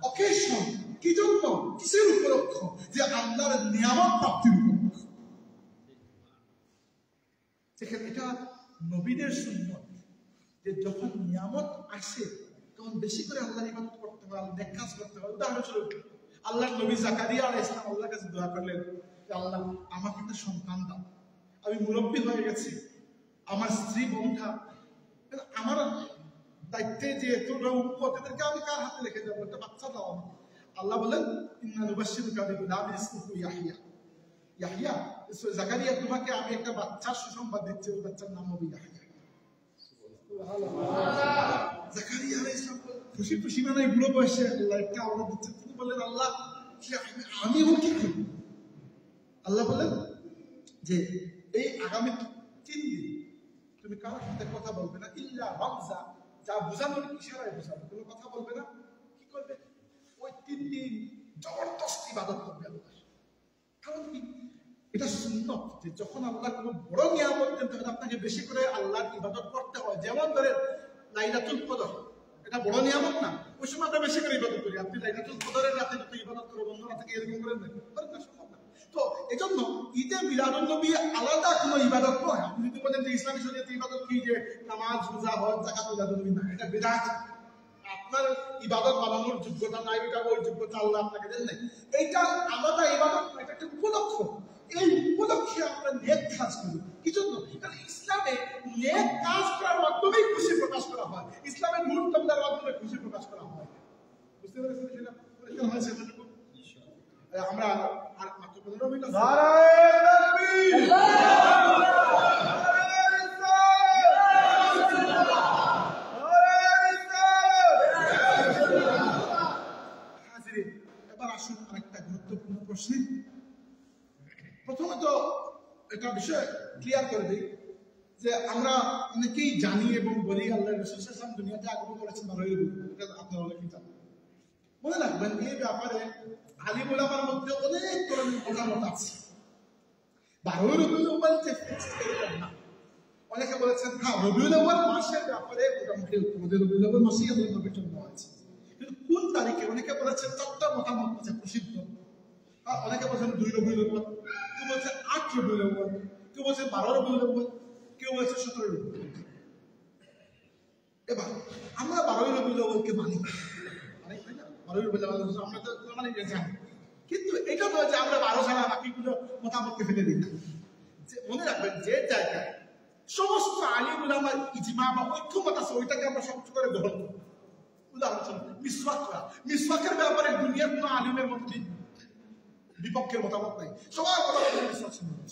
অকেশন। কি জন্য? কিসের উপলক্ষ? যে আল্লাহর নিয়ামত প্রাপ্তির উপলক্ষ। সেখানে এটা নবীদের সুন্নত যে যখন নিয়ামত আসে তখন বেশি করে আল্লাহর ইবাদত করতে হবে, আল্লাহর নেক কাজ করতে হবে। উদাহরণস্বরূপ আল্লাহর নবী জাকারিয়া আলাইহিস সালাম আল্লাহর কাছে দোয়া করলেন যে আল্লাহ আমাকে একটা সন্তান দাও, আমি মুরব্বী হয়ে গেছি, আমার স্ত্রী বন্ধা, আমার দায়িত্বে যে এতটা উম্মত, এদেরকে আমি কার হাতে রেখে যাবো? একটা বাচ্চা দাও আমাকে। আল্লাহ বলেন ইন্না নুবাশশিরুকা বিগুলামিন ইসমুহু ইয়াহইয়া। ইয়াহইয়া, জাকারিয়া, তোমাকে আমি একটা বাচ্চার সুসংবাদ দিচ্ছি, ওই বাচ্চার নাম হবে ইয়াহইয়া। জাকারিয়া আলাইহিস সালাম খুশি খুশি মানে বুড়ো বয়সে আল্লাহ একটা আওলাদ দিচ্ছেন। তিনি বললেন আল্লাহ আমি এখন কি করব? আল্লাহ বলেন যে এই আগামী 3 দিন তুমি কারোর সাথে কথা বলবে না, ইল্লা রামজা যা বোঝানোর ইশারায় বোঝাবে, কোনো কথা বলবে না। কি করবে? ওই 3 দিন জবরদস্ত ইবাদত করবে আল্লাহ। কারণ কি? এটা সুন্নত যে যখন আল্লাহ কোনো বড় নিয়ামত দেন তখন আপনাকে বেশি করে আল্লাহর ইবাদত করতে হয়। যেমন ধরে লাইলাতুল কদর, এটা বড় নিয়ামত না? ওই সময় আমরা বেশি করে ইবাদত করি। আপনি লাইলাতুল কদরের রাতে যত ইবাদত করে বন্ধুরা থেকে এরকম করেন না, সম্ভব না। তো এজন্য ঈদে মিলাদুন নবী আলাদা কোনো ইবাদত নয়। আপনি যদি বলেন যে ইসলামী শরীয়তে ইবাদত কি, যে নামাজ, রোজা, হজ, যাকাত, মিলাদুন নবী, না, এটা বিদআত। আপনার ইবাদত বানানোর যোগ্যতা নাই, এটা ওই যোগ্যতা আল্লাহ আপনাকে দেন নাই। এইটা আলাদা ইবাদত, এটা একটা উপলক্ষ। এই উপলক্ষে আমরা নেক কাজ করি। কি জন্য? কারণ ইসলামে নেক কাজ করার মাধ্যমেই খুশি প্রকাশ করা হয়। ইসলামের নূর তবলার মাধ্যমে খুশি প্রকাশ করা হয়। বুঝতে পেরেছেন সেটা? আমরা আর মাত্র 15 মিনিট আছে। এবার আসুন আরেকটা গুরুত্বপূর্ণ প্রশ্ন। প্রথমত একটা বিষয় ক্লিয়ার করে দিই যে আমরা অনেকেই জানি এবং বলি আল্লাহ রাসূল সাল্লাল্লাহু আলাইহি ওয়াসাল্লাম দুনিয়াতে আগমন করেছেন 12 রবিউল। এটা আপনারা অনেকেই জানেন। মনে রাখবেন এই ব্যাপারে আলিম উলামার মধ্যে অনেক ধরনের মতামত আছে। 12 রবিউল বলতে না। অনেকে বলেছেন হ্যাঁ রবিউল আউয়াল মাসের ব্যাপারে মোটামুটি রবিউল আউয়াল মাসেই আল্লাহ নবীর জন্ম হয়েছে। কিন্তু কোন তারিখে? অনেকে বলেছেন 4টা মতামত আছে প্রসিদ্ধ। অনেকে বলছেন 2 রবিউল আউয়াল, কেউ বলছে 8 রবিউল আউয়াল, কেউ বলছে 12 রবিউল আউয়াল, কেউ বলছে 17 রবিউল আউয়াল। এবার আমরা 12 রবিউল আউয়ালকে মানি, তাই না? 12 রবিউল আউয়াল আমরা তো মানে জানি, কিন্তু এটা নয় যে আমরা 12 ছাড়া বাকিগুলো মতামতকে ফেলে দিই না। মনে রাখবেন যে জায়গায় সমস্ত আলিম উলামার ইজমা বা ঐক্যমত আছে ওইটাকে আমরা সবচেয়ে করে গ্রহণ করি। উদাহরণস্বরূপ মিসওয়াক করা, মিসওয়াকের ব্যাপারে দুনিয়ার কোনো আলিমের মধ্যে বিপক্ষের মতামত নাই, সবার মতামত মিসওয়াক সুন্নাত।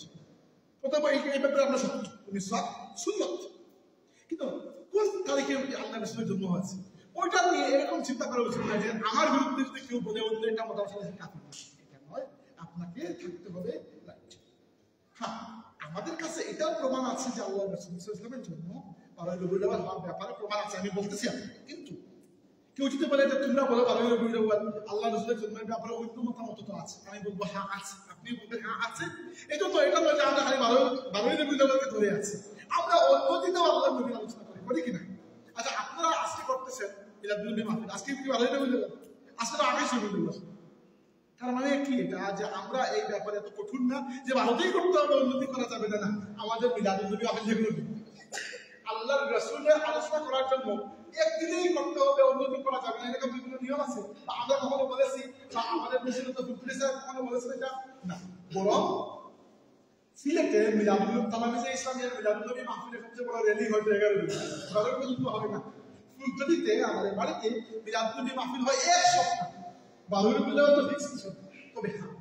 প্রথমে এই ব্যাপারে আমরা সত্য, মিসওয়াক সুন্নাত। কিন্তু কোন তারিখে আল্লাহ রাসূলের জন্ম হয়েছে ওইটা নিয়ে এরকম চিন্তা করা উচিত না যে আমার বিরুদ্ধে যদি কেউ বলে বললে এটা মতামত কাফির। এটা নয়, আপনাকে থাকতে হবে রাইট। হ্যাঁ, আমাদের কাছে এটাও প্রমাণ আছে যে আল্লাহ রাসূল সাল্লাল্লাহু আলাইহি ওয়াসাল্লামের জন্য 12 রবিউল আউয়াল হওয়ার ব্যাপারে প্রমাণ আছে, আমি বলতেছি আপনাকে। কিন্তু কেউ যদি বলে যে তোমরা বলো 12 রবিউল আউয়াল আল্লাহ রাসূলের জন্মের ব্যাপারে অন্য মতামত তো আছে, আমি বলবো হ্যাঁ আছে, আপনি বলবেন হ্যাঁ আছে। এই জন্য এটা নয় যে আমরা খালি 12 রবিউল আউয়ালকে ধরে আছি, আমরা অন্য দিনেও আল্লাহর নবীর আলোচনা করি কিনা? আচ্ছা, আপনারা আজকে করতেছেন মিলাদুন নবী মাহফিল, আজকে কি 12 রবিউল আউয়াল? আজকে 28 রবিউল আউয়াল। তার মানে কি এটা যে আমরা এই ব্যাপারে এত কঠোর না যে ভারতেই করতে হবে, উন্নতি করা যাবে না? আমাদের মিলাদুন নবী মাহফিল যেগুলো আল্লাহর রাসূলের আলোচনা করার জন্য একদিনেই করতে হবে, উন্নতি করা যাবে না, এরকম বিভিন্ন নিয়ম আছে। আমরা কখনো বলেছি বা আমাদের দেশের তো ফুটবল স্যার কখনো বলেছেন এটা না। বরং সিলেটে মিলাদুন নবী তালামিজে ইসলামিয়ার মিলাদুন নবী মাহফিলের সবচেয়ে বড় র্যালি হয়তো 11 দিন, 12 পর্যন্ত হবে না। ফুলতলিতে আমাদের বাড়িতে মিলাদুন নবী মাহফিল হয় এক সপ্তাহ, 12 রবিউল আউয়াল তো ফিক্স কিছু। তবে হ্যাঁ,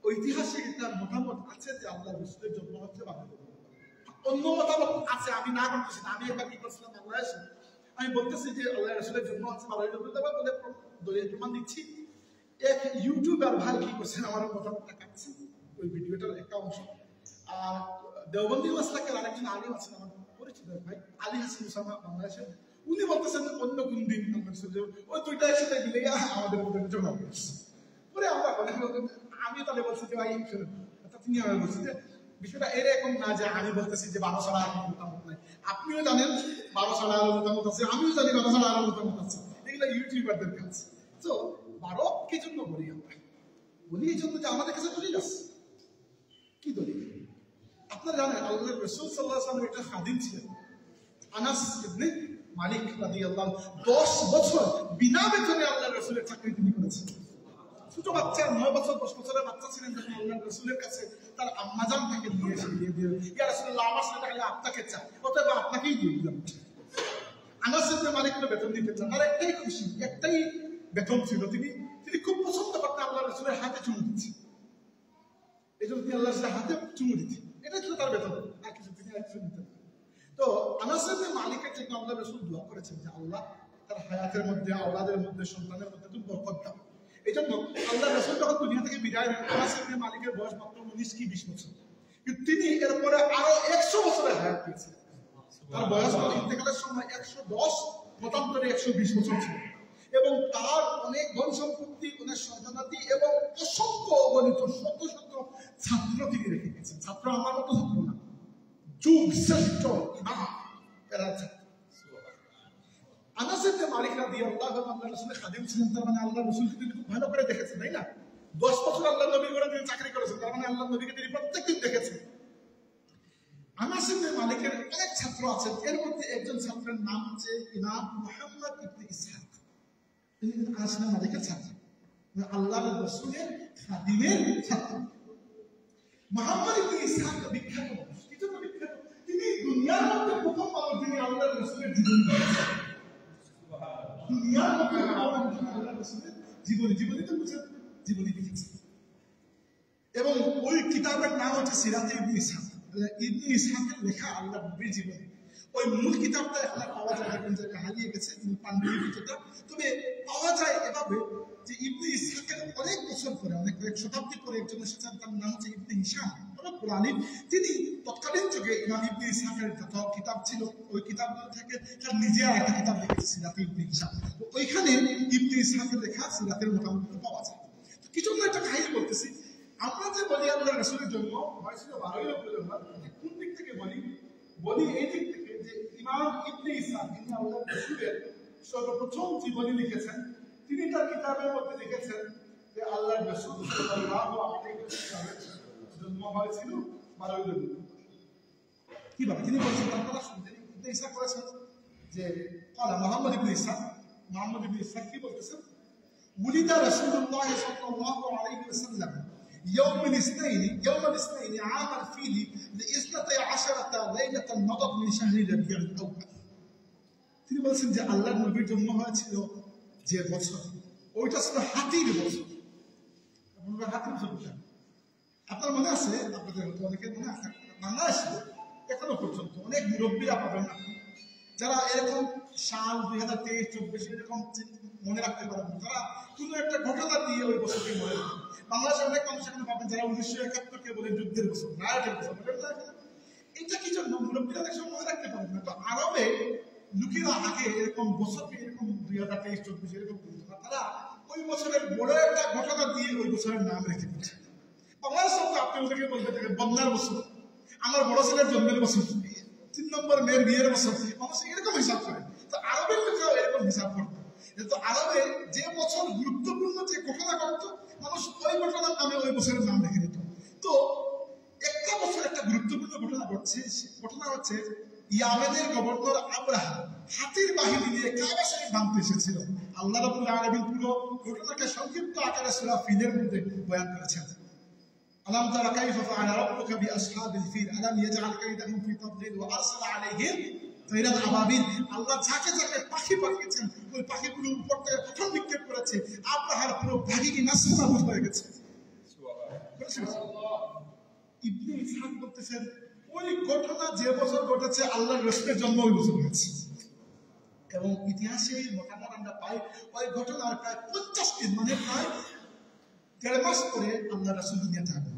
ঐতিহাসিক একটা মতামত আছে যে আল্লাহ রাসূলের জন্ম হচ্ছে 12 রবিউল আউয়াল। অন্য মতামত আছে, আমি না করতেছি না। আমি একবার কি করছিলাম বাংলাদেশে, আমি বলতেছি যে আল্লাহ রাসূলের জন্ম হচ্ছে 12 রবিউল আউয়াল বলে দলিল প্রমাণ দিচ্ছি। এক ইউটিউবার ভাই কি করছেন, আমার মতামতটা কাটছে ওই ভিডিওটার একটা অংশ। আর দেওবন্দি মাসলাকের আরেকজন আলিম আছেন আমার পরিচিত ভাই, আলী হাসান উসামা, বাংলাদেশে, উনি বলতেছেন অন্য কোন দিন ওই দুইটা একসাথে মিলে আমাদের মধ্যে জমা করছে। পরে আমরা আমি তাহলে বলছি যে ভাই তিনি আমার বলছি যে বিষয়টা এরকম না যে আমি বলতেছি যে 12 ছাড়া আর মতামত নাই। আপনিও জানেন 12 ছাড়া আরো মতামত আছে, আমিও জানি 12 ছাড়া আরো মতামত আছে, এগুলো ইউটিউবারদের কাজ। তো 12 কি জন্য বলি? আমরা বলি এই জন্য যে আমাদের কাছে দলিল আছে। কি দলিল? আপনারা জানেন আল্লাহর রাসূল সাল্লাল্লাহু আলাইহি ওয়াসাল্লাম একটা খাদিম ছিলেন, আনাস ইবনে মালিক রাদিয়াল্লাহু, 10 বছর বিনা বেতনে আল্লাহর রাসূলের চাকরি তিনি করেছেন। ছোট বাচ্চা, 9 বছর 10 বছরের বাচ্চা ছিলেন যখন আল্লাহর রাসূলের কাছে তার আম্মাজান তাকে নিয়ে এসে দিয়ে দিলেন, ইয়া রাসূলুল্লাহ আমার সাথে তাহলে আপনাকে চাই, অতএব আপনাকেই দিয়ে দিলাম। আনাস ইবনে মালিকের বেতন দিতে চান, তার একটাই খুশি, একটাই বেতন ছিল, তিনি খুব পছন্দ করতেন আল্লাহর রাসূলের হাতে চুমু দিতে। এই জন্য তিনি আল্লাহর রাসূলের হাতে চুমু দিতেন, এটা ছিল তার বেতন, আর কিছু তিনি আর কিছু নিতেন। তো আনাস ইবনে মালিকের জন্য আল্লাহর রাসূল দোয়া করেছেন যে আল্লাহ তার হায়াতের মধ্যে, আওলাদের মধ্যে, সন্তানের মধ্যে তুমি বরকত দাও। এই জন্য আল্লাহ রাসূল যখন দুনিয়া থেকে বিদায় নেন, আনাস ইবনে মালিকের বয়স মাত্র 19 কি 20 বছর, কিন্তু তিনি এরপরে আরো 100 বছরের হায়াত পেয়েছিলেন। তার বয়স ইন্তেকালের সময় 110, মতান্তরে 120 বছর ছিল। এবং তার অনেক ধন সম্পত্তি, অনেক সন্তানাদি এবং অসংখ্য অগণিত শত শত ছাত্র তিনি রেখে গেছেন। ছাত্র আমার মতো ছাত্র না, যুগ শ্রেষ্ঠ ইমাম এরা ছাত্র। আনাস ইবনে মালিক রাদিয়াল্লাহু আনহু আল্লাহর রাসূলের খাদিম ছিলেন, তার মানে আল্লাহর রাসূলকে তিনি খুব ভালো করে দেখেছেন, তাই না? 10 বছর আল্লাহর নবীর ঘরে তিনি চাকরি করেছেন, তার মানে আল্লাহর নবীকে তিনি প্রত্যেকদিন দেখেছেন। আনাস ইবনে মালিকের অনেক ছাত্র আছেন, এর মধ্যে একজন ছাত্রের নাম হচ্ছে ইমাম মুহাম্মদ ইবনে ইসহাক। তিনি আনাস ইবনে মালিকের ছাত্র, আল্লাহর রাসূলের খাদিমের ছাত্র। মুহাম্মদ ইবনে ইসহাক বিখ্যাত মানুষ। কি জন্য বিখ্যাত? তিনি দুনিয়ার মধ্যে প্রথম মানুষ যিনি আল্লাহর রাসূলের জীবনী লিখেছেন। দুনিয়ার মধ্যে আল্লাহর রাসূলের জীবনী তো বুঝেন, জীবনী লিখেছেন। এবং ওই কিতাবের নাম হচ্ছে সিরাতে ইবনে ইসহাক। ইবনে ইসহাকের লেখা আল্লাহর নবীর জীবনী। ওই মূল কিতাবটা এখন পাওয়া যায় না, কোন জায়গায় হারিয়ে গেছে, পান্ডুলিপিটা। তবে পাওয়া যায় এভাবে যে ইবনে ইসহাকের অনেক বছর পরে, কয়েক শতাব্দী পরে একজন এসেছেন, তার নাম হচ্ছে ইবনে হিশাম, কোরআনী। তিনি তৎকালীন যুগে ইমাম ইবনে ইসহাকের যত কিতাব ছিল ওই কিতাবগুলো থেকে তার নিজে একটা কিতাব লিখেছে সিরাতে ইবনে হিশাম। ওইখানে ইবনে ইসহাকের লেখা সিরাতের মোটামুটি পাওয়া যায়। তো কি জন্য একটা কাহিনী বলতেছি, আমরা যে বলি আল্লাহর রাসূলের জন্ম হয়েছিল 12 এপ্রিল, কোন দিক থেকে বলি এই দিক থেকে যে ইমাম ইবনে ইসহাক যিনি আল্লাহর রাসূলের সর্বপ্রথম জীবনী লিখেছেন, তিনি তার কিতাবের মধ্যে লিখেছেন যে আল্লাহর রাসূল সাল্লাল্লাহু আলাইহি ওয়াসাল্লামের জন্ম হয়েছিল 12 এপ্রিল। কিভাবে তিনি বলছেন তার কথা শুনতে ইবনে ইসহাক বলেছেন যে قال মুহাম্মদ ইবনে ইসহাক কি বলতেছেন, ولد رسول الله صلى الله عليه وسلم يوم الاثنين عام الفيل ل12 ليلة مضت من شهر ربيع الأول। তিনি বলছেন যে আল্লাহর নবীর জন্ম হয়েছিল যে বছর, ওইটা ছিল হাতির বছর। হাতির বছর আপনার মনে আছে? আপনাদের হয়তো অনেকের মনে আছে। বাংলাদেশে এখনো পর্যন্ত অনেক মুরব্বীরা পাবেন না যারা এরকম সাল 2023-24 এরকম মনে রাখতে পারেন, তারা কোনো একটা ঘটনা দিয়ে ওই বছরকে মনে রাখেন। বাংলাদেশে অনেক মানুষ এখানে পাবেন যারা 1971-কে বলে যুদ্ধের বছর, রায়টের বছর। এটা কি জন্য মুরব্বীরা অনেক সময় মনে রাখতে পারেন না? তো আরবে লোকেরা আগে এরকম বছরকে এরকম 2023-24 এরকম বলতো না, তারা ওই বছরের বড় একটা ঘটনা দিয়ে ওই বছরের নাম রেখে দিচ্ছে। বাংলাদেশে তো আপনি ওদেরকে বলতে থাকেন বন্যার বছর, আমার বড় ছেলের জন্মের বছর, 3 নম্বর মেয়ের বিয়ের বছর, মানুষ এরকম হিসাব করে। তো আরবের লোকেরাও এরকম হিসাব করতো। তো আরবে যে বছর গুরুত্বপূর্ণ যে ঘটনা ঘটতো, মানুষ ওই ঘটনার নামে ওই বছরের নাম রেখে দিত। তো একটা বছর একটা গুরুত্বপূর্ণ ঘটনা ঘটছে, ঘটনা হচ্ছে ইয়ামেনের গভর্নর আবরাহা হাতির বাহিনী নিয়ে কাবা শরীফ ভাঙতে এসেছিল। আল্লাহ রাব্বুল আলামিন পুরো ঘটনাকে সংক্ষিপ্ত আকারে সূরা ফিলের মধ্যে বয়ান করেছেন। আলাম তারা কাইফা ফাআলা রাব্বুকা বিআসহাবিল ফিল আলাম ইয়াজআল কাইদাহুম ফি তাদলিল ওয়া আরসালা আলাইহিম তাইরান আবাবিল। আল্লাহ যাকে যাকে পাখি পাঠিয়েছেন, ওই পাখিগুলো উপর থেকে পাথর নিক্ষেপ করেছে, আবরাহার পুরো বাহিনী নাস্তানাবুদ হয়ে গেছে। ইবনে ইসহাক বলতেছেন ওই ঘটনা যে বছর ঘটেছে আল্লাহর রাসূলের জন্ম ওই বছর হয়েছে। এবং ইতিহাসে মতামত আমরা পাই ওই ঘটনার প্রায় 50 দিন, মানে প্রায় 1.5 মাস পরে আল্লাহর রাসূল দুনিয়াতে আগমন।